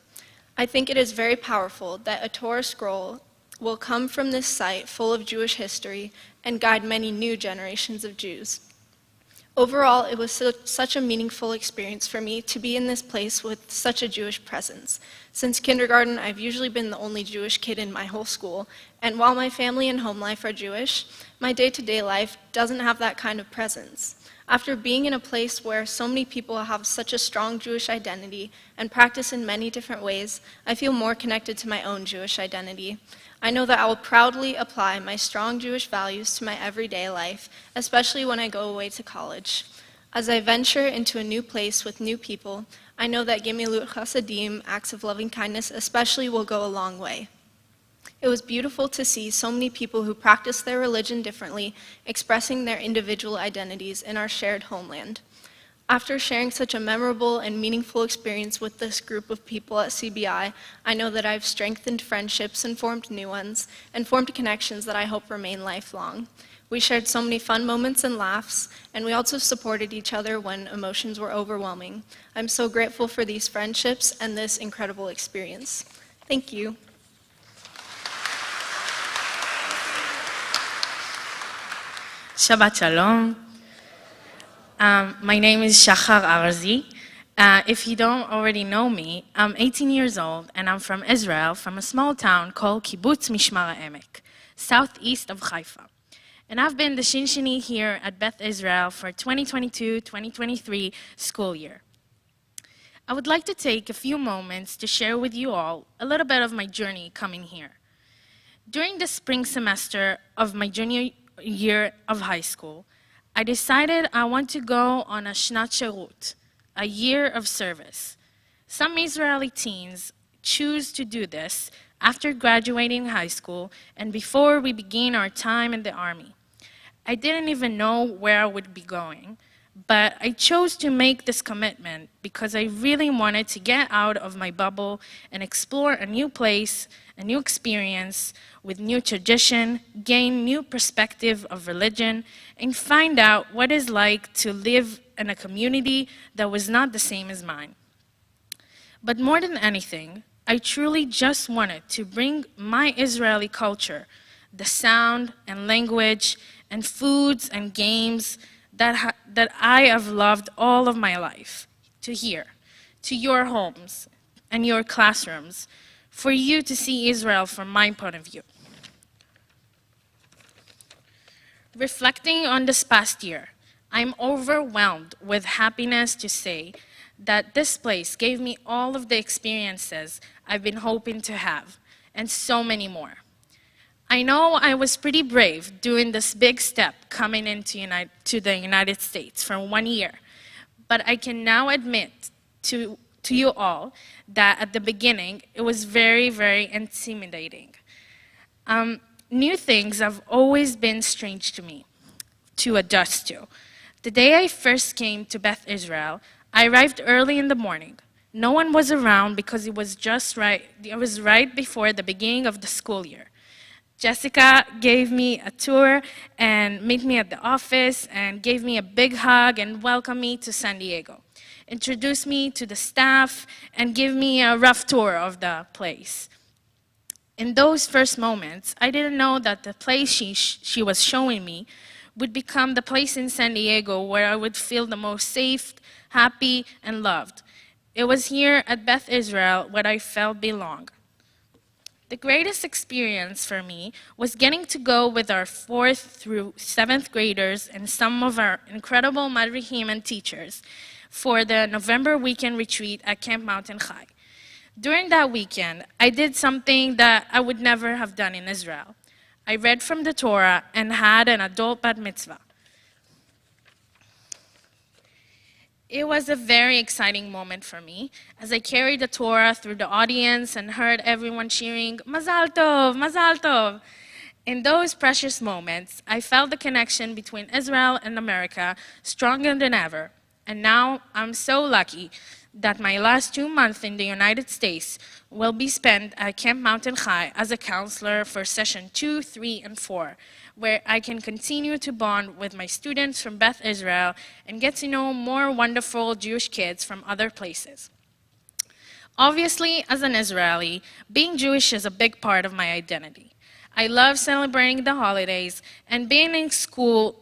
I think it is very powerful that a Torah scroll will come from this site full of Jewish history and guide many new generations of Jews. Overall, it was such a meaningful experience for me to be in this place with such a Jewish presence. Since kindergarten, I've usually been the only Jewish kid in my whole school, and while my family and home life are Jewish, my day-to-day life doesn't have that kind of presence. After being in a place where so many people have such a strong Jewish identity and practice in many different ways, I feel more connected to my own Jewish identity. I know that I will proudly apply my strong Jewish values to my everyday life, especially when I go away to college. As I venture into a new place with new people, I know that Gemilut Chasadim, acts of loving kindness especially, will go a long way. It was beautiful to see so many people who practice their religion differently, expressing their individual identities in our shared homeland. After sharing such a memorable and meaningful experience with this group of people at CBI, I know that I've strengthened friendships and formed new ones, and formed connections that I hope remain lifelong. We shared so many fun moments and laughs, and we also supported each other when emotions were overwhelming. I'm so grateful for these friendships and this incredible experience. Thank you. Shabbat Shalom. My name is Shachar Arzi. If you don't already know me, I'm 18 years old and I'm from Israel, from a small town called Kibbutz Mishmar HaEmek, southeast of Haifa. And I've been the Shinshini here at Beth Israel for 2022-2023 school year. I would like to take a few moments to share with you all a little bit of my journey coming here. During the spring semester of my junior year of high school, I decided I want to go on a Shnat Sherut, a year of service. Some Israeli teens choose to do this after graduating high school and before we begin our time in the army. I didn't even know where I would be going, but I chose to make this commitment because I really wanted to get out of my bubble and explore a new place, a new experience with new tradition, gain new perspective of religion, and find out what it's like to live in a community that was not the same as mine. But more than anything, I truly just wanted to bring my Israeli culture, the sound and language and foods and games that I have loved all of my life, to here, to your homes and your classrooms, for you to see Israel from my point of view. Reflecting on this past year, I'm overwhelmed with happiness to say that this place gave me all of the experiences I've been hoping to have, and so many more. I know I was pretty brave doing this big step coming to the United States for 1 year, but I can now admit to you all that at the beginning it was very, very intimidating. New things have always been strange to me to adjust to. The day I first came to Beth Israel, I arrived early in the morning. No one was around because it was right before the beginning of the school year. Jessica gave me a tour and met me at the office and gave me a big hug and welcomed me to San Diego, introduced me to the staff, and gave me a rough tour of the place. In those first moments, I didn't know that the place she was showing me would become the place in San Diego where I would feel the most safe, happy, and loved. It was here at Beth Israel where I felt belong. The greatest experience for me was getting to go with our 4th through 7th graders and some of our incredible Madrahim and teachers for the November weekend retreat at Camp Mountain Chai. During that weekend, I did something that I would never have done in Israel. I read from the Torah and had an adult bat mitzvah. It was a very exciting moment for me as I carried the Torah through the audience and heard everyone cheering, Mazal Tov, Mazal Tov. In those precious moments, I felt the connection between Israel and America stronger than ever. And now I'm so lucky that my last 2 months in the United States will be spent at Camp Mountain Chai as a counselor for session 2, 3, and 4, where I can continue to bond with my students from Beth Israel and get to know more wonderful Jewish kids from other places. Obviously, as an Israeli, being Jewish is a big part of my identity. I love celebrating the holidays, and being in school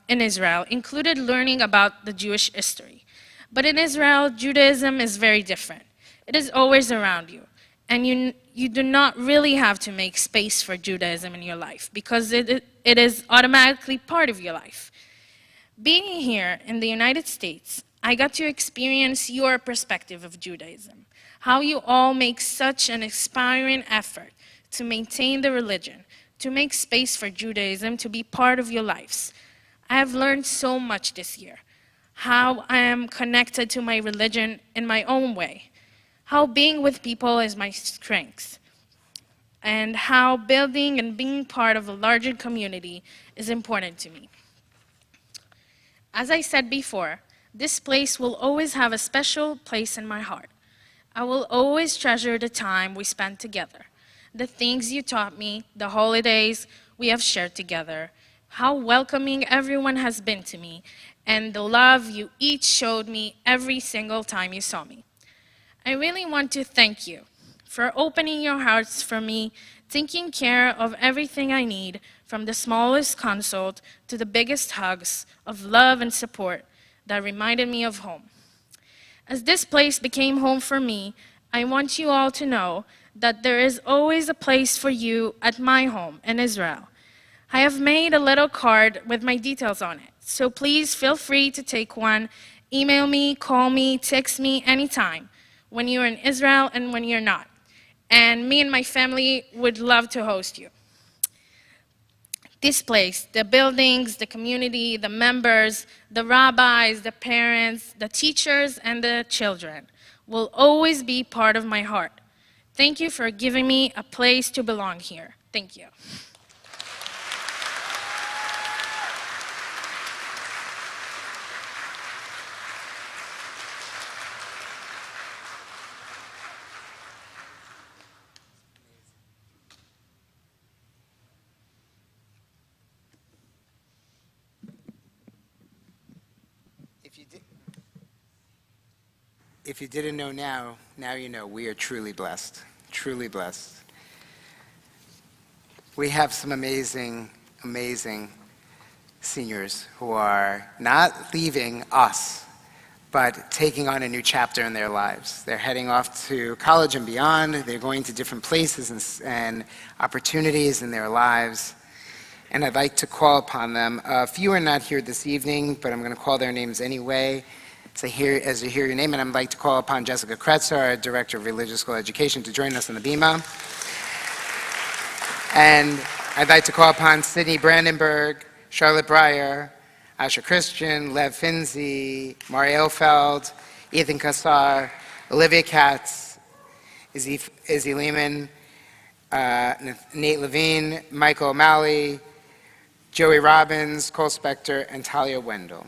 in Israel included learning about the Jewish history. But in Israel, Judaism is very different. It is always around you, and you do not really have to make space for Judaism in your life because it is automatically part of your life. Being here in the United States, I got to experience your perspective of Judaism, how you all make such an inspiring effort to maintain the religion, to make space for Judaism to be part of your lives. I have learned so much this year, how I am connected to my religion in my own way, how being with people is my strength, and how building and being part of a larger community is important to me. As I said before, this place will always have a special place in my heart. I will always treasure the time we spent together, the things you taught me, the holidays we have shared together, how welcoming everyone has been to me, and the love you each showed me every single time you saw me. I really want to thank you for opening your hearts for me, taking care of everything I need, from the smallest consult to the biggest hugs of love and support that reminded me of home. As this place became home for me, I want you all to know that there is always a place for you at my home in Israel. I have made a little card with my details on it, so please feel free to take one. Email me, call me, text me anytime, when you're in Israel and when you're not. And me and my family would love to host you. This place, the buildings, the community, the members, the rabbis, the parents, the teachers, and the children will always be part of my heart. Thank you for giving me a place to belong here. Thank you. If you didn't know now you know. We are truly blessed, truly blessed. We have some amazing, amazing seniors who are not leaving us, but taking on a new chapter in their lives. They're heading off to college and beyond. They're going to different places and opportunities in their lives. And I'd like to call upon them. A few are not here this evening, but I'm going to call their names anyway. So as you hear your name, and I'd like to call upon Jessica Kretzer, our Director of Religious School Education, to join us on the bima. And I'd like to call upon Sydney Brandenburg, Charlotte Breyer, Asher Christian, Lev Finzi, Marielle Feld, Ethan Kassar, Olivia Katz, Izzy Lehman, Nate Levine, Michael O'Malley, Joey Robbins, Cole Spector, and Talia Wendell.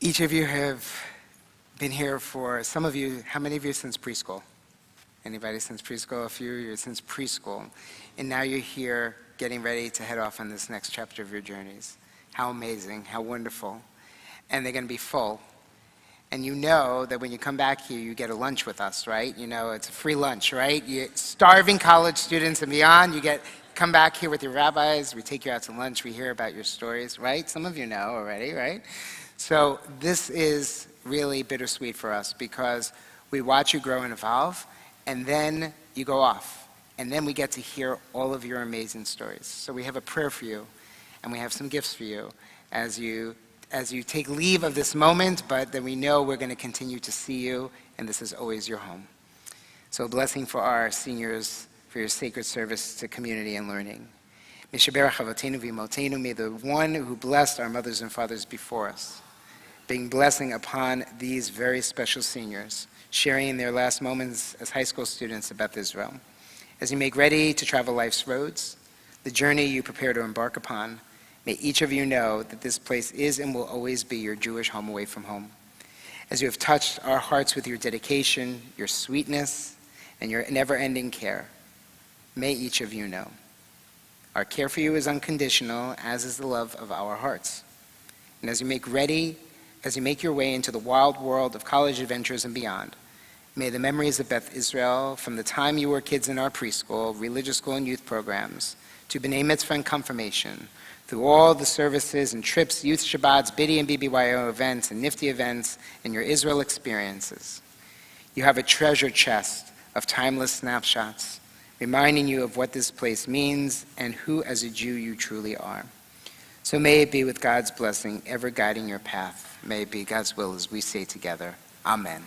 Each of you have been here for, some of you, how many of you since preschool? Anybody since preschool? A few of you since preschool. And now you're here getting ready to head off on this next chapter of your journeys. How amazing, how wonderful. And they're going to be full. And you know that when you come back here, you get a lunch with us, right? You know, it's a free lunch, right? You starving college students and beyond, you come back here with your rabbis, we take you out to lunch, we hear about your stories, right? Some of you know already, right? So this is really bittersweet for us because we watch you grow and evolve, and then you go off. And then we get to hear all of your amazing stories. So we have a prayer for you, and we have some gifts for you as you take leave of this moment, but then we know we're going to continue to see you, and this is always your home. So a blessing for our seniors for your sacred service to community and learning. May the one who blessed our mothers and fathers before us, bring blessing upon these very special seniors, sharing their last moments as high school students at Beth Israel. As you make ready to travel life's roads, the journey you prepare to embark upon, may each of you know that this place is and will always be your Jewish home away from home. As you have touched our hearts with your dedication, your sweetness, and your never-ending care, may each of you know. Our care for you is unconditional, as is the love of our hearts. And as you make your way into the wild world of college adventures and beyond, may the memories of Beth Israel from the time you were kids in our preschool, religious school, and youth programs, to B'nai Mitzvah and confirmation, through all the services and trips, youth Shabbats, Biddy and BBYO events, and Nifty events, and your Israel experiences. You have a treasure chest of timeless snapshots, reminding you of what this place means and who as a Jew you truly are. So may it be with God's blessing ever guiding your path. May it be God's will as we say together, Amen.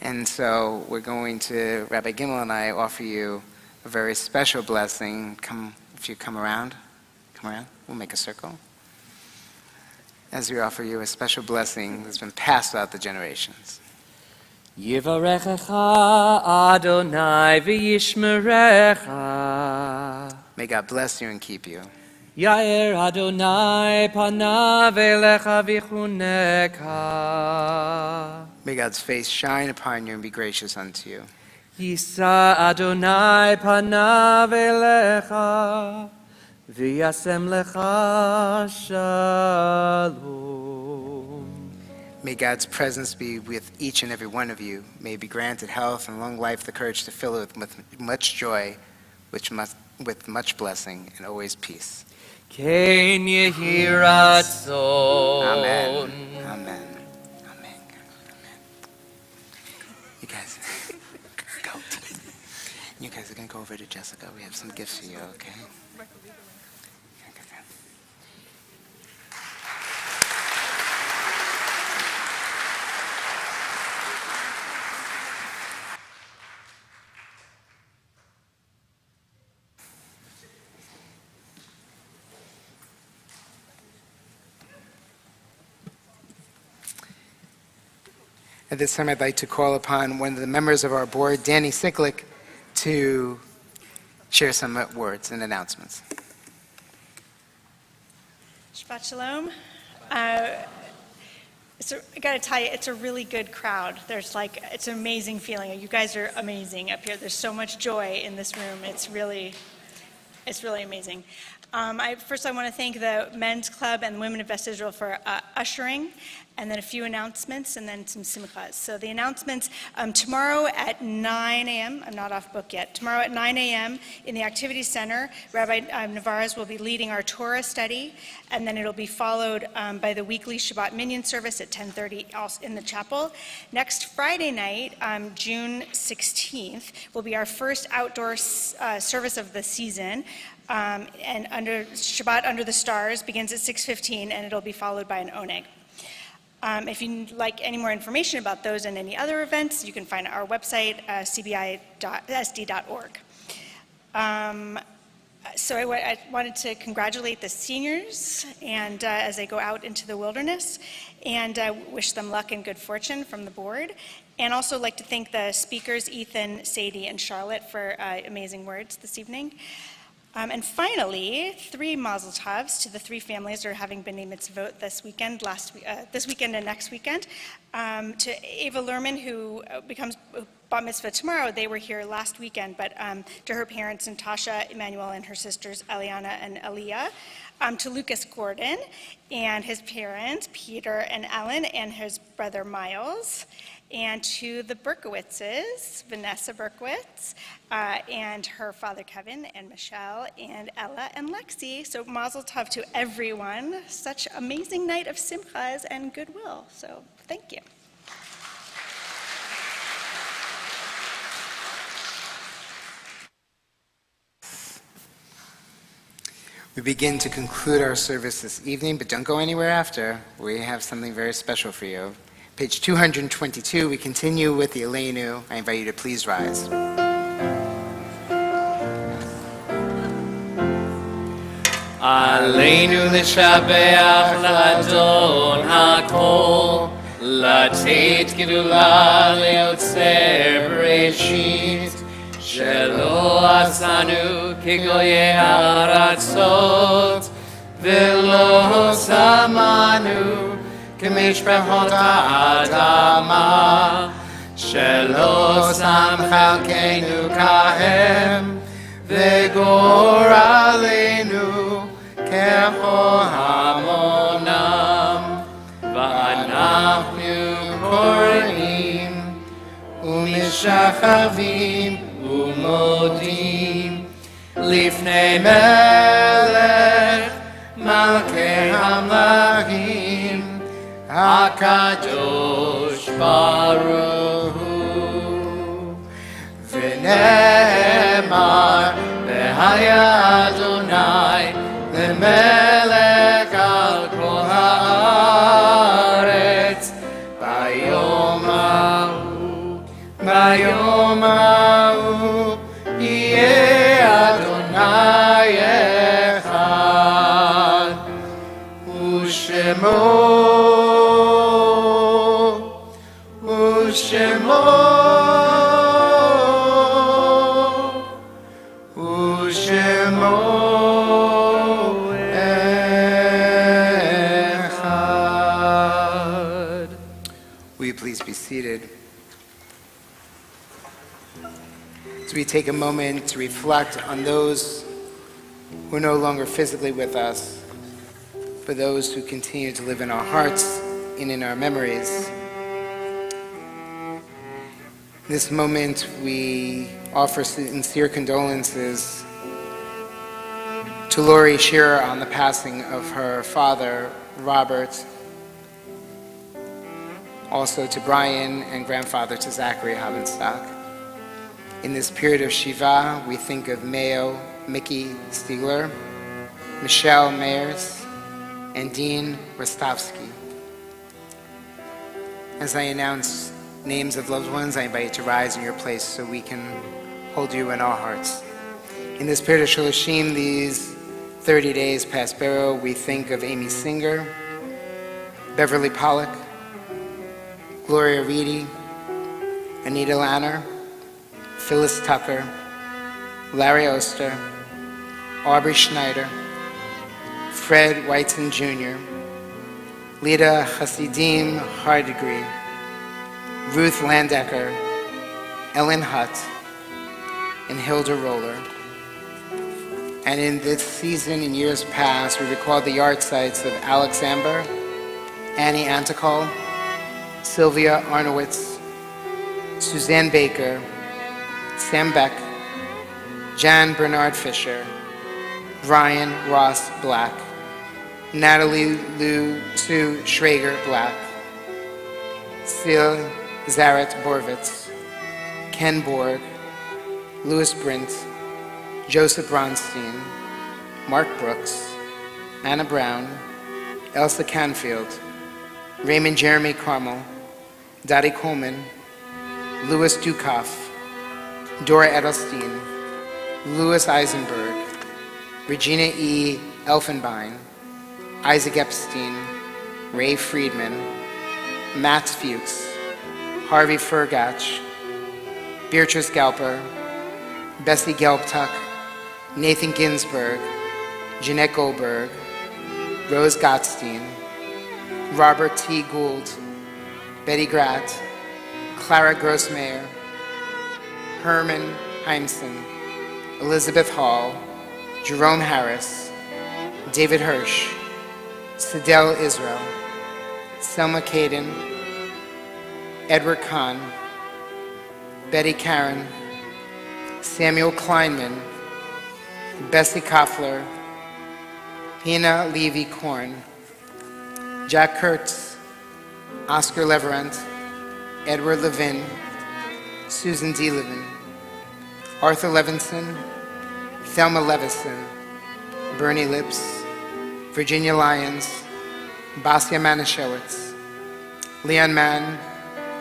And so we're going to, Rabbi Gimel and I offer you a very special blessing. If you come around, we'll make a circle. As we offer you a special blessing that's been passed out the generations. Yivarechecha Adonai v'yishmerecha. May God bless you and keep you. Yair Adonai panav elecha v'chuneka. May God's face shine upon you and be gracious unto you. Yisa Adonai panav elecha v'yasem lecha shalom. May God's presence be with each and every one of you. May it be granted health and long life, the courage to fill it with much joy, with much blessing, and always peace. Ken yehi ratzon. Amen. Amen. Amen. You guys, go. You guys are going to go over to Jessica. We have some gifts for you, okay? At this time, I'd like to call upon one of the members of our board, Danny Siklik, to share some words and announcements. Shabbat Shalom. I got to tell you, it's a really good crowd. It's an amazing feeling. You guys are amazing up here. There's so much joy in this room. It's really amazing. First, I want to thank the Men's Club and the Women of Beth Israel for ushering. and then a few announcements, and then some simchas. So the announcements, tomorrow at 9 a.m., I'm not off book yet, tomorrow at 9 a.m. in the Activity Center, Rabbi Navarez will be leading our Torah study, and then it'll be followed by the weekly Shabbat Minyan service at 10:30 also in the chapel. Next Friday night, June 16th, will be our first outdoor service of the season. And under Shabbat Under the Stars begins at 6:15, and it'll be followed by an oneg. If you'd like any more information about those and any other events, you can find our website, cbi.sd.org. So I wanted to congratulate the seniors and as they go out into the wilderness, and wish them luck and good fortune from the board. And also like to thank the speakers, Ethan, Sadie, and Charlotte, for amazing words this evening. And finally, 3 mazel tovs to the 3 families that are having b'nai mitzvot this weekend, this weekend and next weekend. To Ava Lerman, who becomes bat mitzvah tomorrow. They were here last weekend, but to her parents, Natasha, Emmanuel, and her sisters, Eliana and Aliyah. To Lucas Gordon and his parents, Peter and Ellen, and his brother Miles. And to the Berkowitzes, Vanessa Berkowitz, and her father Kevin, and Michelle, and Ella, and Lexi. So mazel tov to everyone. Such amazing night of simchas and goodwill. So thank you. We begin to conclude our service this evening, but don't go anywhere after. We have something very special for you. Page 222, we continue with the Aleinu. I invite you to please rise. Aleinu l'shabeach l'adon hakol, latet gedula leotzer bereshit, shelo asanu kegoye haratzot, velo samanu כמשפחות האדמה, שלא שם חלקנו כהם, וגורלנו ככל המונם. ואנחנו קוראים ומשחווים ומודים לפני מלך מלכי המלכים, הקדוש ברוך הוא. ונאמר והיה אדוני למלך על כל הארץ ביום ההוא יהיה אדוני אחד ושמו Will you please be seated? As we take a moment to reflect on those who are no longer physically with us, for those who continue to live in our hearts and in our memories. In this moment, we offer sincere condolences to Lori Shearer on the passing of her father, Robert, also to Brian and grandfather to Zachary Havenstock. In this period of Shiva, we think of Mayo, Mickey Stiegler, Michelle Mayers, and Dean Rostovsky. As I announce names of loved ones, I invite you to rise in your place so we can hold you in our hearts. In this period of Shloshim, these 30 days past burial, we think of Amy Singer, Beverly Pollock, Gloria Reedy, Anita Lanner, Phyllis Tucker, Larry Oster, Aubrey Schneider, Fred Whiteson Jr., Lita Hasidim Hardegree, Ruth Landecker, Ellen Hutt, and Hilda Roller. And in this season, in years past, we recall the yard sites of Alex Amber, Annie Antical, Sylvia Arnowitz, Suzanne Baker, Sam Beck, Jan Bernard Fisher, Brian Ross Black, Natalie Lou Sue Schrager Black, Sil Zaret Borvitz, Ken Borg, Louis Brint, Joseph Bronstein, Mark Brooks, Anna Brown, Elsa Canfield, Raymond Jeremy Carmel, Dottie Coleman, Louis Dukoff, Dora Edelstein, Louis Eisenberg, Regina E. Elfenbein, Isaac Epstein, Ray Friedman, Max Fuchs, Harvey Fergach, Beatrice Galper, Bessie Gelbtuck, Nathan Ginsberg, Jeanette Goldberg, Rose Gottstein, Robert T. Gould, Betty Gratt, Clara Grossmayer, Herman Heimson, Elizabeth Hall, Jerome Harris, David Hirsch, Sidel Israel, Selma Caden, Edward Kahn, Betty Karen, Samuel Kleinman, Bessie Koffler, Hina Levy Korn, Jack Kurtz, Oscar Leverant, Edward Levin, Susan D. Levin, Arthur Levinson, Thelma Levison, Bernie Lips, Virginia Lyons, Basia Manischewitz, Leon Mann,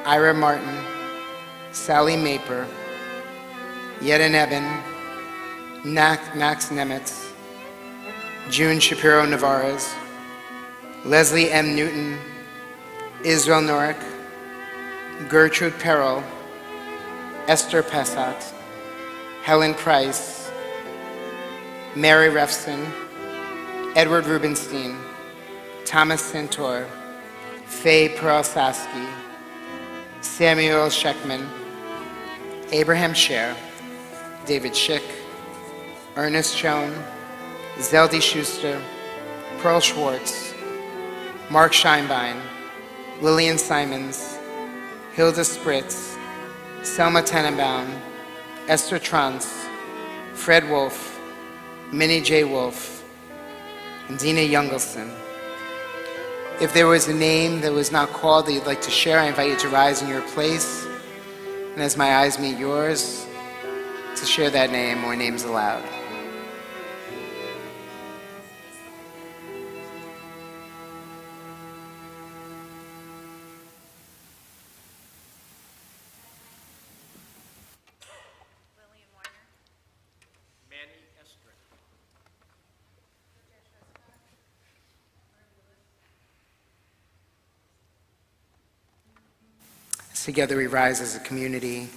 Ira Martin, Sally Maper, Yedin Eben, Max Nemitz, June Shapiro Navarez, Leslie M. Newton, Israel Norick, Gertrude Perrell, Esther Pesat, Helen Price, Mary Refson, Edward Rubenstein, Thomas Centaur, Faye Pearl-Sasky, Samuel Scheckman, Abraham Scher, David Schick, Ernest Schoen, Zeldy Schuster, Pearl Schwartz, Mark Scheinbein, Lillian Simons, Hilda Spritz, Selma Tenenbaum, Esther Trantz, Fred Wolf, Minnie J. Wolf, and Dina Youngelson. If there was a name that was not called that you'd like to share, I invite you to rise in your place, and as my eyes meet yours, to share that name or names aloud. Together we rise as a community,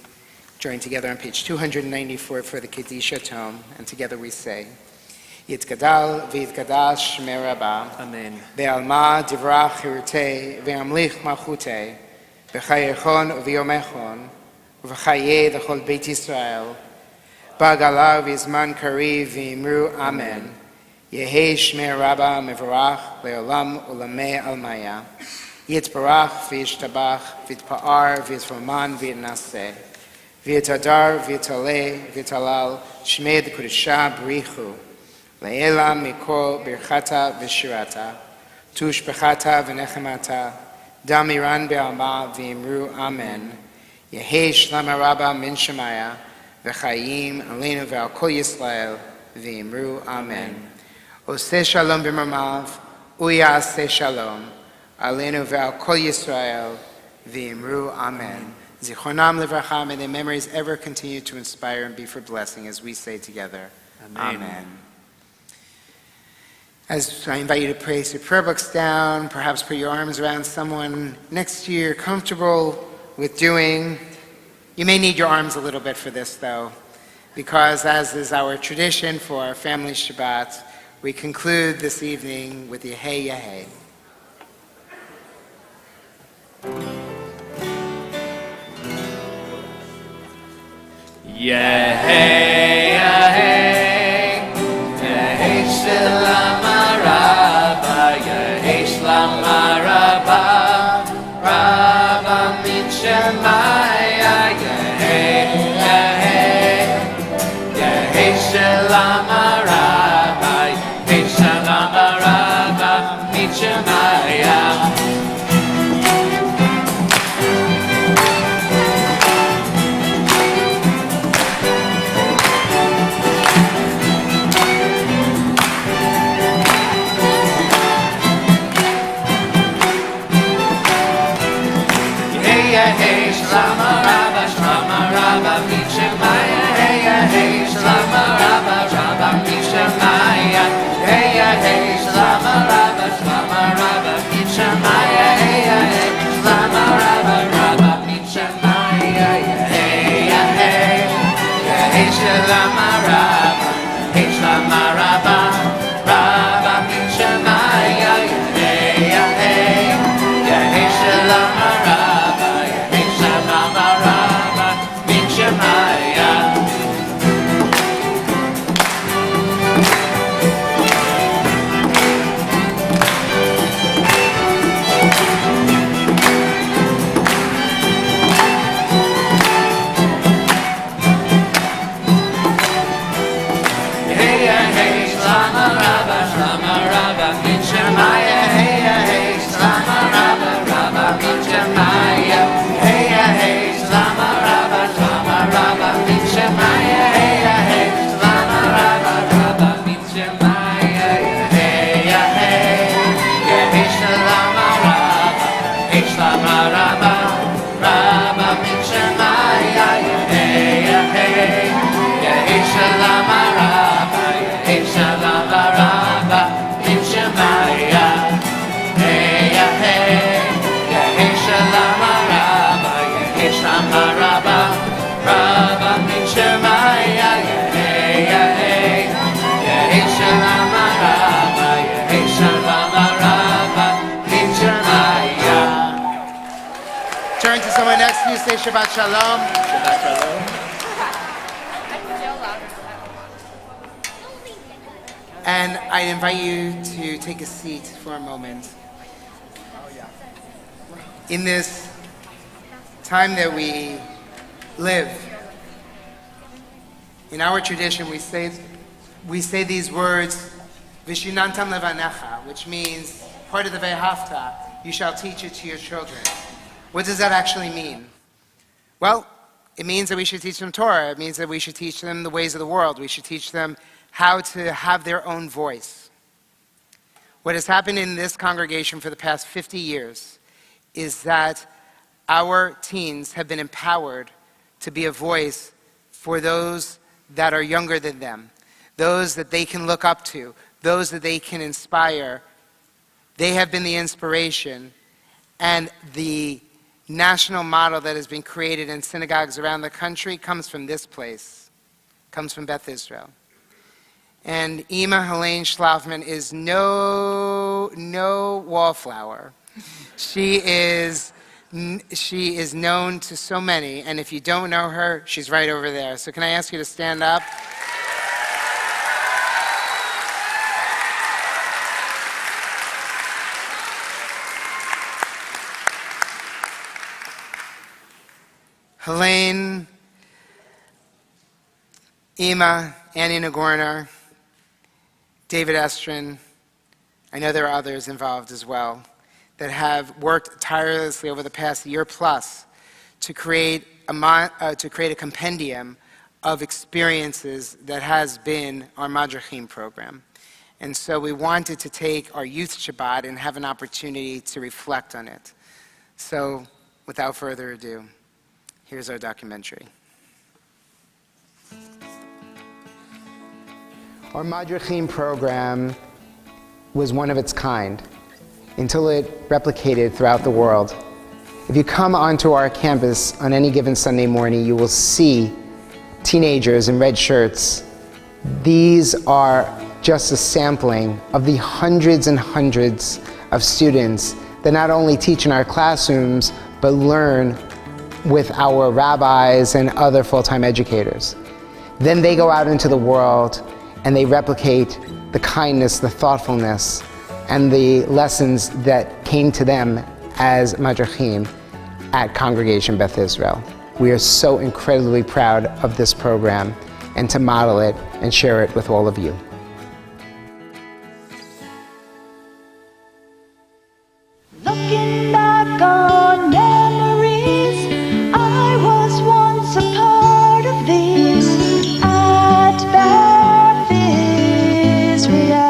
join together on page 294 for the Kaddish tome, and together we say, Yitkadal v'yitkadash shmei Rabbah, Amen. Ve'alma divrach hirutei, ve'amlich malchutei, v'chayechon v'yomechon, v'chayei l'chol Beth Israel, ba'gala v'izman kariv v'imru Amen. Yehei shmei Rabbah mevarach le'olam ulamei almaya. Yitbarach v'yishtabach v'yitpa'ar v'yitroman v'yitnaseh v'yitadar v'yitaleh v'yitalal shmei d'kudisha b'richu le'ela mikol birchata v'shirata tush b'chata v'nechemata damiran be'alma v'yimru Amen. Yehei shlam Rabba min Shemaya v'chayim aleinu ve'al kol Yisrael v'yimru Amen. Oseh shalom b'mamav uyaseh shalom Aleinu ve'al kol Yisrael v'imru Amen. Zichronam levracham, may their memories ever continue to inspire and be for blessing as we say together, Amen. As I invite you to place your prayer books down, perhaps put your arms around someone next to you you're comfortable with doing. You may need your arms a little bit for this though, because as is our tradition for our family Shabbat, we conclude this evening with Yehei Yehei. Yehei, Yehei, Yehei Shalom Rabba, Yehei Shalom Rabba, Shemaya, Yehei Shalom Rabba, Yehei Shalom Rabba, Shemaya. Hey, Shlama Rabba, Shlama Rabba, Mishemaya. Hey, Shlama Rabba, Rabba, Mishemaya. Hey, Shlama Rabba, Shlama Rabba, Mishemaya. Hey, Shlama Rabba, Rabba, Mishemaya. Hey, Shlama Rabba, hey, Shlama Rabba, Rabba, Mishemaya. Hey, Shlama Rabba. Turn to someone next to you, say Shabbat Shalom. Shabbat Shalom. And I invite you to take a seat for a moment. In this time that we live, in our tradition, we say these words, Vishinantam levanecha, which means part of the Vehafta, you shall teach it to your children. What does that actually mean? Well, it means that we should teach them Torah. It means that we should teach them the ways of the world. We should teach them how to have their own voice. What has happened in this congregation for the past 50 years is that our teens have been empowered to be a voice for those that are younger than them, those that they can look up to, those that they can inspire. They have been the inspiration, and the national model that has been created in synagogues around the country comes from this place, comes from Beth Israel. And Ima Helene Schlafman is no wallflower. She is known to so many, and if you don't know her, she's right over there. So can I ask you to stand up? Helene, Ima, Annie Nagorner, David Estrin, I know there are others involved as well, that have worked tirelessly over the past year plus to create a compendium of experiences that has been our Madrahim program. And so we wanted to take our Youth Shabbat and have an opportunity to reflect on it. So without further ado, here's our documentary. Our Madrahim program was one of its kind until it replicated throughout the world. If you come onto our campus on any given Sunday morning, you will see teenagers in red shirts. These are just a sampling of the hundreds and hundreds of students that not only teach in our classrooms, but learn with our rabbis and other full-time educators. Then they go out into the world and they replicate the kindness, the thoughtfulness, and the lessons that came to them as Madrahim at Congregation Beth Israel. We are so incredibly proud of this program and to model it and share it with all of you. Looking back on memories, I was once a part of these at Beth Israel.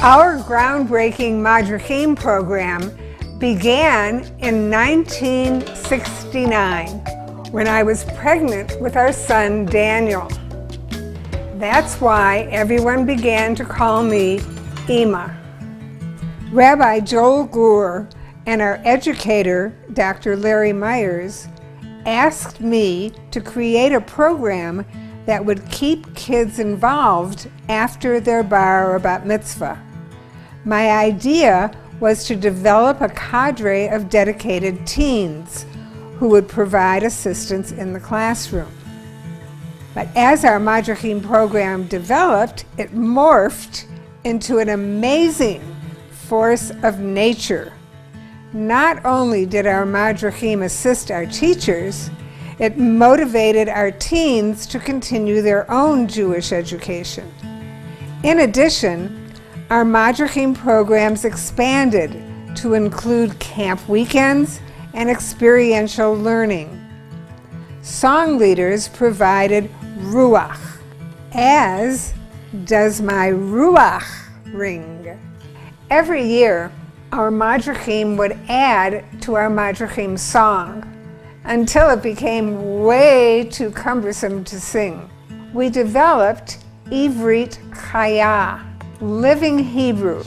Our groundbreaking Madrahim program began in 1969 when I was pregnant with our son Daniel. That's why everyone began to call me Ima. Rabbi Joel Gur and our educator, Dr. Larry Myers, asked me to create a program that would keep kids involved after their bar or bat mitzvah. My idea was to develop a cadre of dedicated teens who would provide assistance in the classroom. But as our Madrahim program developed, it morphed into an amazing force of nature. Not only did our Madrahim assist our teachers, it motivated our teens to continue their own Jewish education. In addition, our Madrahim programs expanded to include camp weekends and experiential learning. Song leaders provided ruach, as does my ruach ring. Every year, our Madrahim would add to our Madrahim song until it became way too cumbersome to sing. We developed Ivrit Chaya, living Hebrew.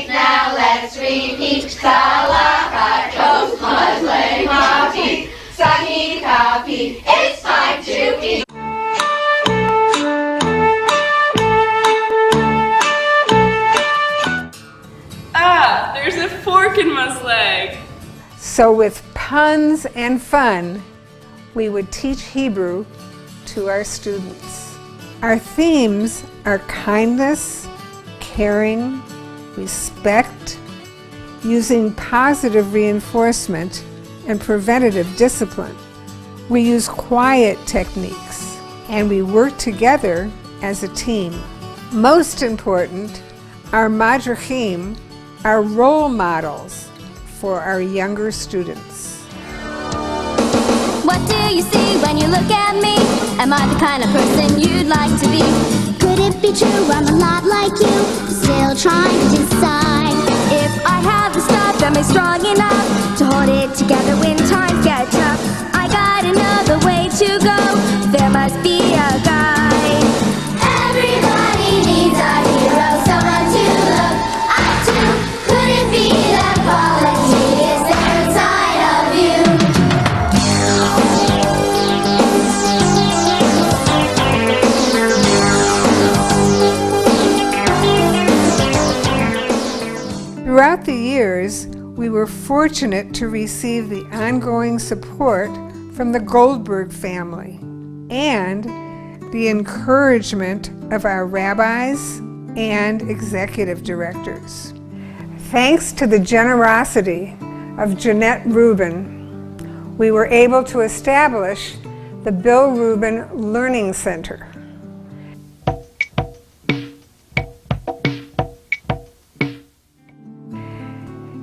Now let's repeat. It's time to eat. Ah, there's a fork in my leg. So with puns and fun, we would teach Hebrew to our students. Our themes are kindness, caring, respect, using positive reinforcement, and preventative discipline. We use quiet techniques, and we work together as a team. Most important, our Madrahim are role models for our younger students. What do you see when you look at me? Am I the kind of person you'd like to be? Could it be true I'm a lot like you? Still trying to decide if I have the stuff, am I strong enough to hold it together when times get tough? I got another way to go. There must be a guy. Everybody needs a hero, someone to look up to. Could it be that quality is there inside of you? Throughout the years, we were fortunate to receive the ongoing support from the Goldberg family and the encouragement of our rabbis and executive directors. Thanks to the generosity of Jeanette Rubin, we were able to establish the Bill Rubin Learning Center.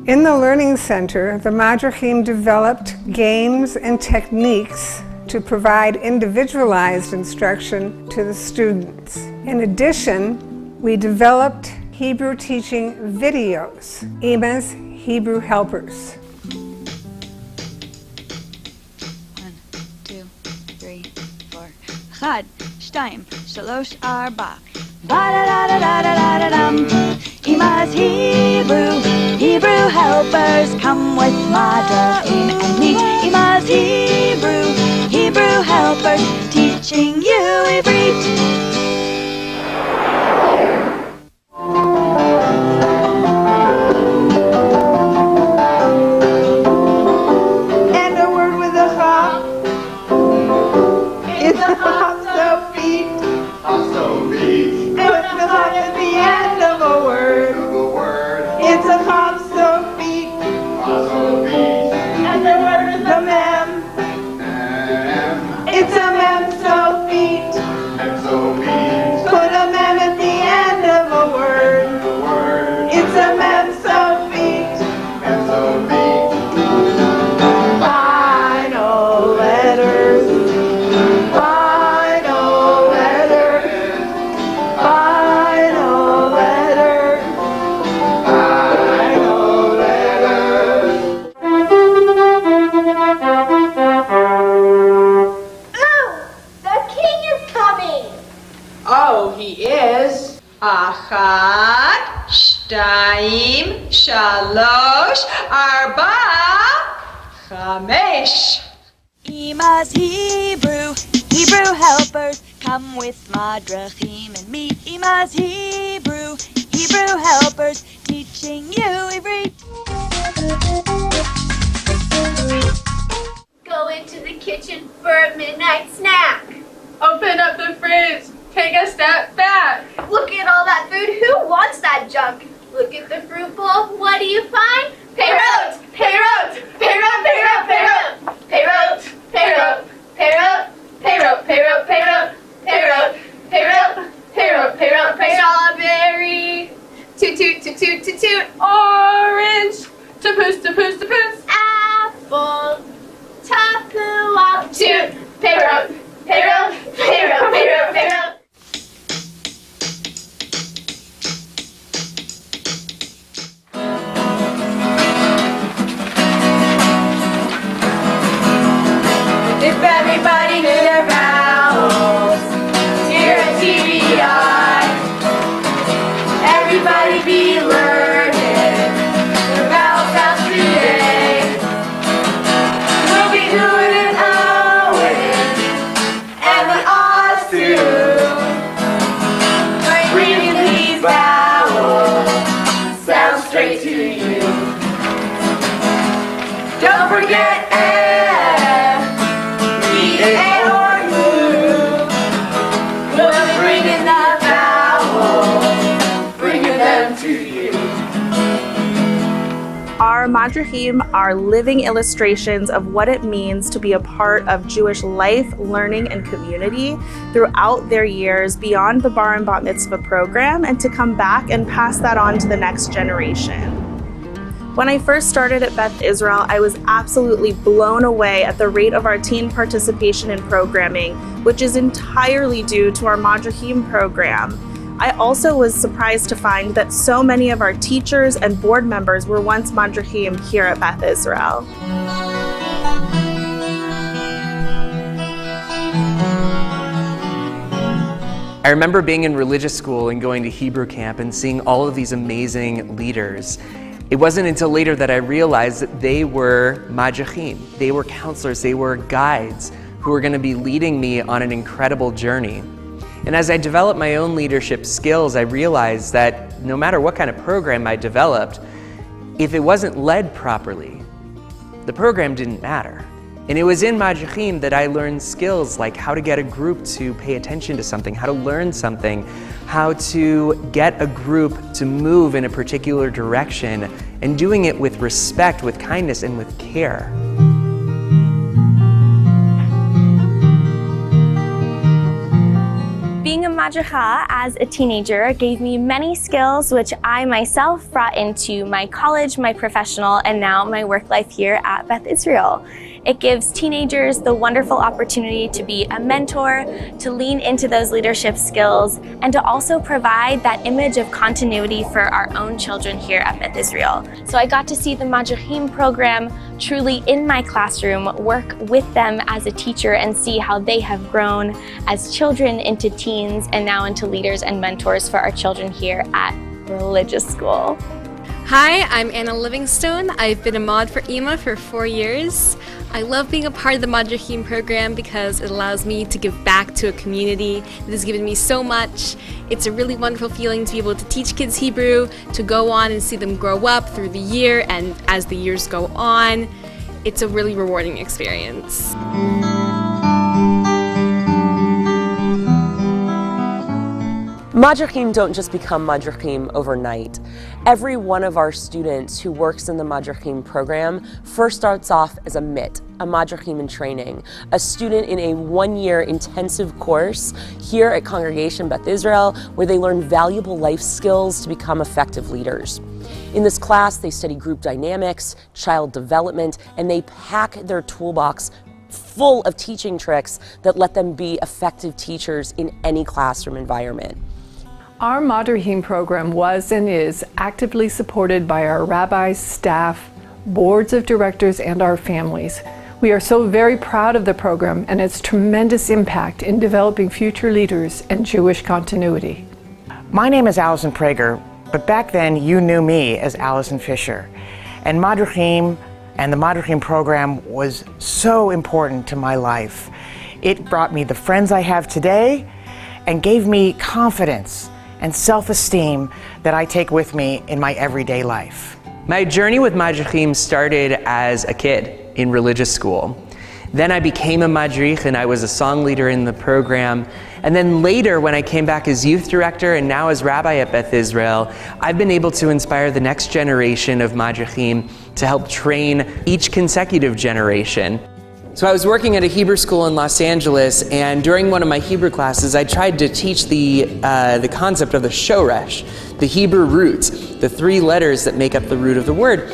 In the Learning Center, the Madrahim developed games and techniques to provide individualized instruction to the students. In addition, we developed Hebrew teaching videos, Ima's Hebrew Helpers. 1, 2, 3, 4. 1, 2, 3, 4. Ba-da-da-da-da-da-da-dum. Ima's Hebrew helpers, come with Madrahim and meet Ima's Hebrew helpers, teaching you Ivrit. And a word with a cha. שניים, שלוש, ארבע, חמש. Ima's Hebrew helpers, come with Madrahim and me. Ima's Hebrew helpers, teaching you Ivrit. Go into the kitchen for a midnight snack. Open up the fridge. Take a step back. Look at all that food. Who wants that junk? Look at the fruit bowl. What do you find? Payrote! Payrote! Payrote! Payrote! Payrote! Payrote! Payrote! Payrote! Payrote! Payrote! Payrote! Payrote! Payrote! Payrote! Payrote! Payrote! Strawberry! Toot toot toot toot toot toot! Orange! Tapoos! Tapoos! Tapoos! Apple! Tapua! Toot! Payrote! Payrote! Payrote! Payrote! Payrote! If everybody knew their vowels, here at TBI, everybody be learning their vowel sounds today. We'll be doing it Owen and the Oz too, bringing these vowel sounds straight to you. Don't forget Our Madrahim are living illustrations of what it means to be a part of Jewish life, learning, and community throughout their years beyond the Bar and Bat Mitzvah program, and to come back and pass that on to the next generation. When I first started at Beth Israel, I was absolutely blown away at the rate of our teen participation in programming, which is entirely due to our Madrahim program. I also was surprised to find that so many of our teachers and board members were once Madrahim here at Beth Israel. I remember being in religious school and going to Hebrew camp and seeing all of these amazing leaders. It wasn't until later that I realized that they were Madrahim. They were counselors, they were guides who were going to be leading me on an incredible journey. And as I developed my own leadership skills, I realized that no matter what kind of program I developed, if it wasn't led properly, the program didn't matter. And it was in Madrahim that I learned skills like how to get a group to pay attention to something, how to learn something, how to get a group to move in a particular direction, and doing it with respect, with kindness, and with care. Being a Madraha as a teenager gave me many skills which I myself brought into my college, my professional, and now my work life here at Beth Israel. It gives teenagers the wonderful opportunity to be a mentor, to lean into those leadership skills, and to also provide that image of continuity for our own children here at Beth Israel. So I got to see the Madrahim program truly in my classroom, work with them as a teacher and see how they have grown as children into teens and now into leaders and mentors for our children here at religious school. Hi, I'm Anna Livingstone. I've been a mod for EMA for 4 years. I love being a part of the Madrahim program because it allows me to give back to a community that has given me so much. It's a really wonderful feeling to be able to teach kids Hebrew, to go on and see them grow up through the year and as the years go on. It's a really rewarding experience. Madrahim don't just become Madrahim overnight. Every one of our students who works in the Madrahim program first starts off as a MIT, a Madrahim in training, a student in a one-year intensive course here at Congregation Beth Israel, where they learn valuable life skills to become effective leaders. In this class, they study group dynamics, child development, and they pack their toolbox full of teaching tricks that let them be effective teachers in any classroom environment. Our Madrahim program was and is actively supported by our rabbis, staff, boards of directors, and our families. We are so very proud of the program and its tremendous impact in developing future leaders and Jewish continuity. My name is Allison Prager, But back then, you knew me as Allison Fisher. And Madrahim and the Madrahim program was so important to my life. It brought me the friends I have today and gave me confidence and self-esteem that I take with me in my everyday life. My journey with Madrahim started as a kid in religious school. Then I became a madrich and I was a song leader in the program. And then later, when I came back as youth director and now as rabbi at Beth Israel, I've been able to inspire the next generation of madrachim to help train each consecutive generation. So I was working at a Hebrew school in Los Angeles, and during one of my Hebrew classes, I tried to teach the concept of the shoresh, the Hebrew roots, the 3 letters that make up the root of the word.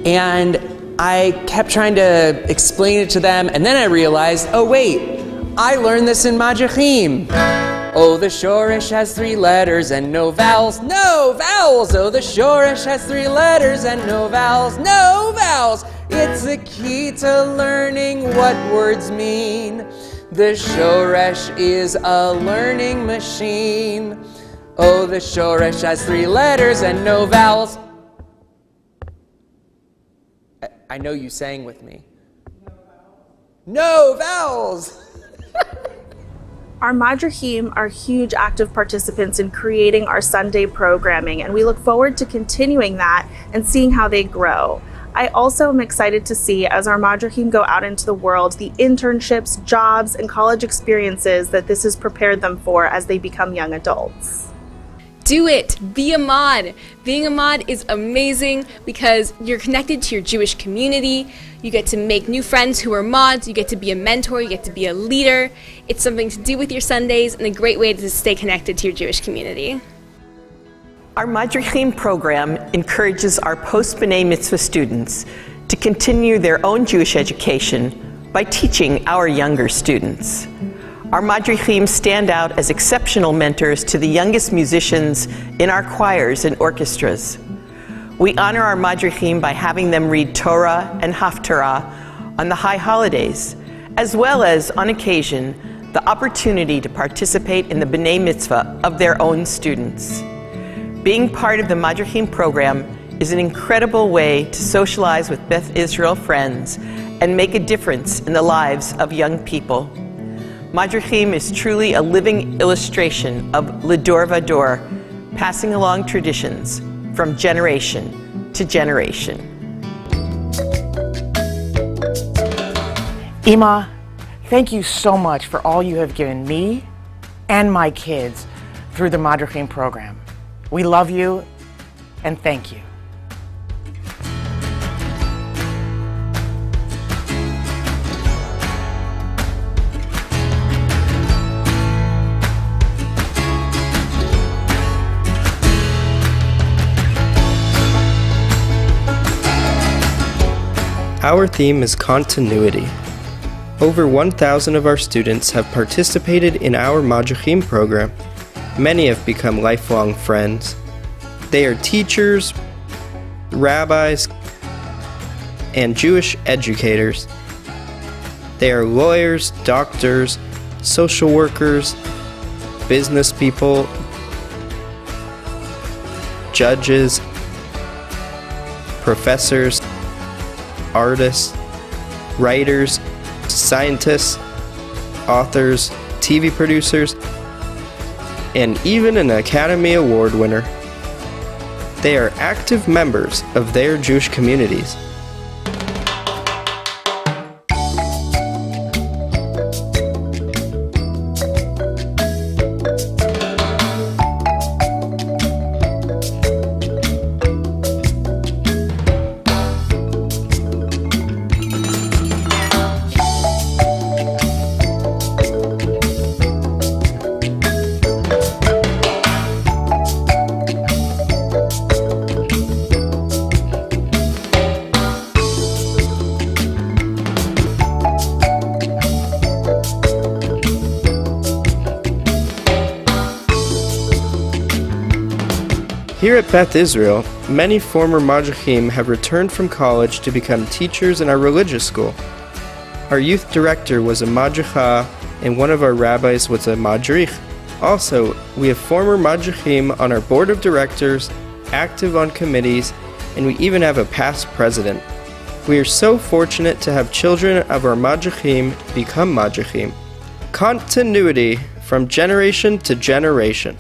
And I kept trying to explain it to them, and then I realized, oh wait, I learned this in Madrahim. Oh, the shoresh has 3 letters and no vowels, no vowels. Oh, the shoresh has 3 letters and no vowels, no vowels. It's the key to learning what words mean. The shoresh is a learning machine. Oh, the shoresh has 3 letters and no vowels. I know you sang with me. No vowels! Our Madrahim are huge active participants in creating our Sunday programming, and we look forward to continuing that and seeing how they grow. I also am excited to see, as our Madrahim go out into the world, the internships, jobs, and college experiences that this has prepared them for as they become young adults. Do it! Be a mod! Being a mod is amazing because you're connected to your Jewish community, you get to make new friends who are mods, you get to be a mentor, you get to be a leader. It's something to do with your Sundays and a great way to stay connected to your Jewish community. Our Madrahim program encourages our post-B'nai Mitzvah students to continue their own Jewish education by teaching our younger students. Our Madrahim stand out as exceptional mentors to the youngest musicians in our choirs and orchestras. We honor our Madrahim by having them read Torah and Haftarah on the high holidays, as well as, on occasion, the opportunity to participate in the B'nai Mitzvah of their own students. Being part of the Madrahim program is an incredible way to socialize with Beth Israel friends and make a difference in the lives of young people. Madrahim is truly a living illustration of Ledor Vador, passing along traditions from generation to generation. Ima, thank you so much for all you have given me and my kids through the Madrahim program. We love you and thank you. Our theme is continuity. Over 1,000 of our students have participated in our Madrahim program. Many have become lifelong friends. They are teachers, rabbis, and Jewish educators. They are lawyers, doctors, social workers, business people, judges, professors, artists, writers, scientists, authors, TV producers, and even an Academy Award winner. They are active members of their Jewish communities. Here at Beth Israel, many former Madrahim have returned from college to become teachers in our religious school. Our youth director was a Madracha, and one of our rabbis was a Madrich. Also, we have former Madrahim on our board of directors, active on committees, and we even have a past president. We are so fortunate to have children of our Madrahim become Madrahim. Continuity from generation to generation.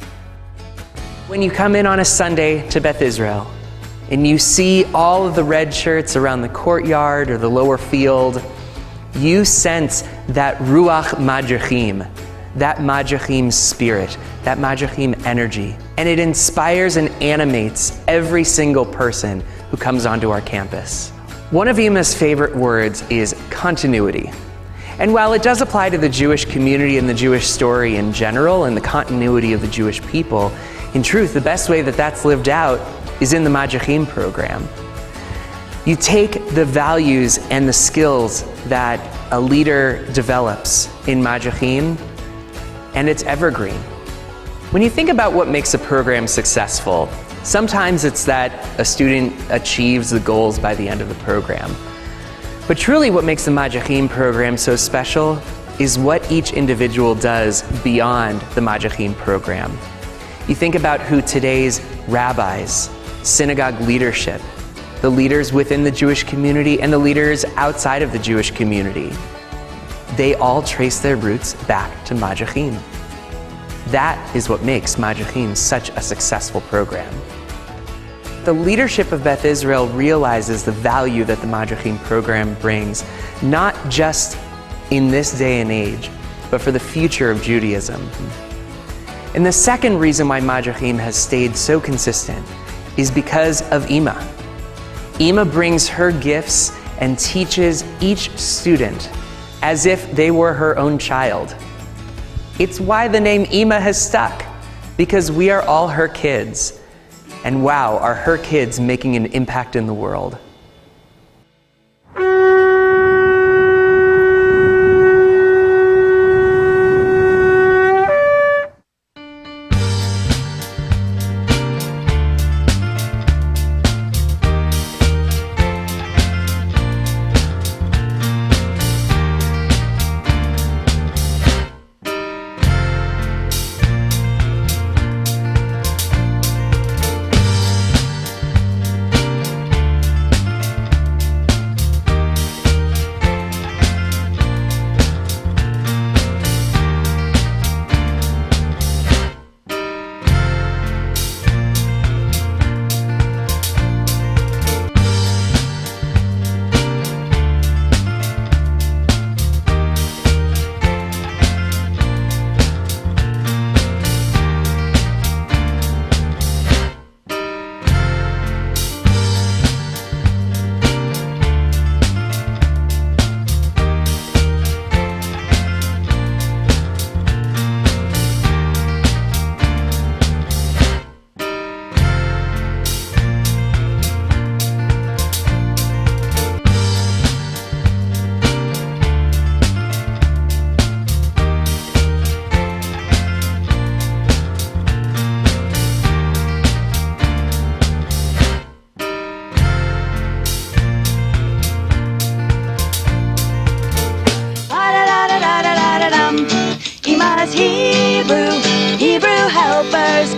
When you come in on a Sunday to Beth Israel, and you see all of the red shirts around the courtyard or the lower field, you sense that Ruach Madrahim, that Madrahim spirit, that Madrahim energy. And it inspires and animates every single person who comes onto our campus. One of Ima's favorite words is continuity. And while it does apply to the Jewish community and the Jewish story in general and the continuity of the Jewish people, in truth, the best way that that's lived out is in the Madrahim program. You take the values and the skills that a leader develops in Madrahim, and it's evergreen. When you think about what makes a program successful, sometimes it's that a student achieves the goals by the end of the program. But truly what makes the Madrahim program so special is what each individual does beyond the Madrahim program. You think about who today's rabbis, synagogue leadership, the leaders within the Jewish community and the leaders outside of the Jewish community, they all trace their roots back to Madrahim. That is what makes Madrahim such a successful program. The leadership of Beth Israel realizes the value that the Madrahim program brings, not just in this day and age, but for the future of Judaism. And the second reason why Madrahim has stayed so consistent is because of Ima. Ima brings her gifts and teaches each student as if they were her own child. It's why the name Ima has stuck, because we are all her kids. And wow, are her kids making an impact in the world.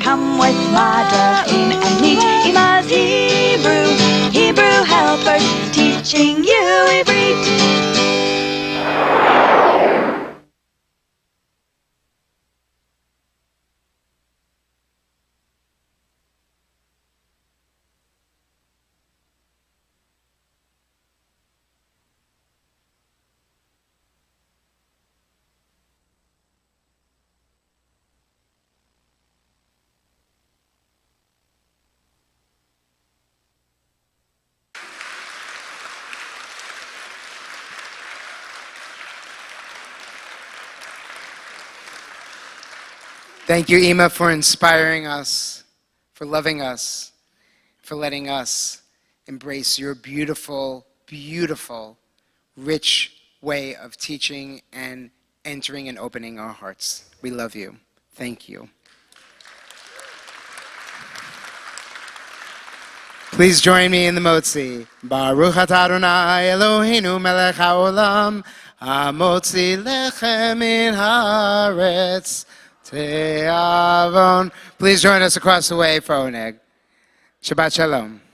Come with Madrahim and meet Ima's Hebrew helpers, teaching you Ivrit. Thank you, Ima, for inspiring us, for loving us, for letting us embrace your beautiful, beautiful, rich way of teaching and entering and opening our hearts. We love you. Thank you. Please join me in the Motzi. Baruch atah Adonai Eloheinu melech haolam, hamotzi lechem min haaretz te'avon. Please join us across the way for Oneg. Shabbat Shalom.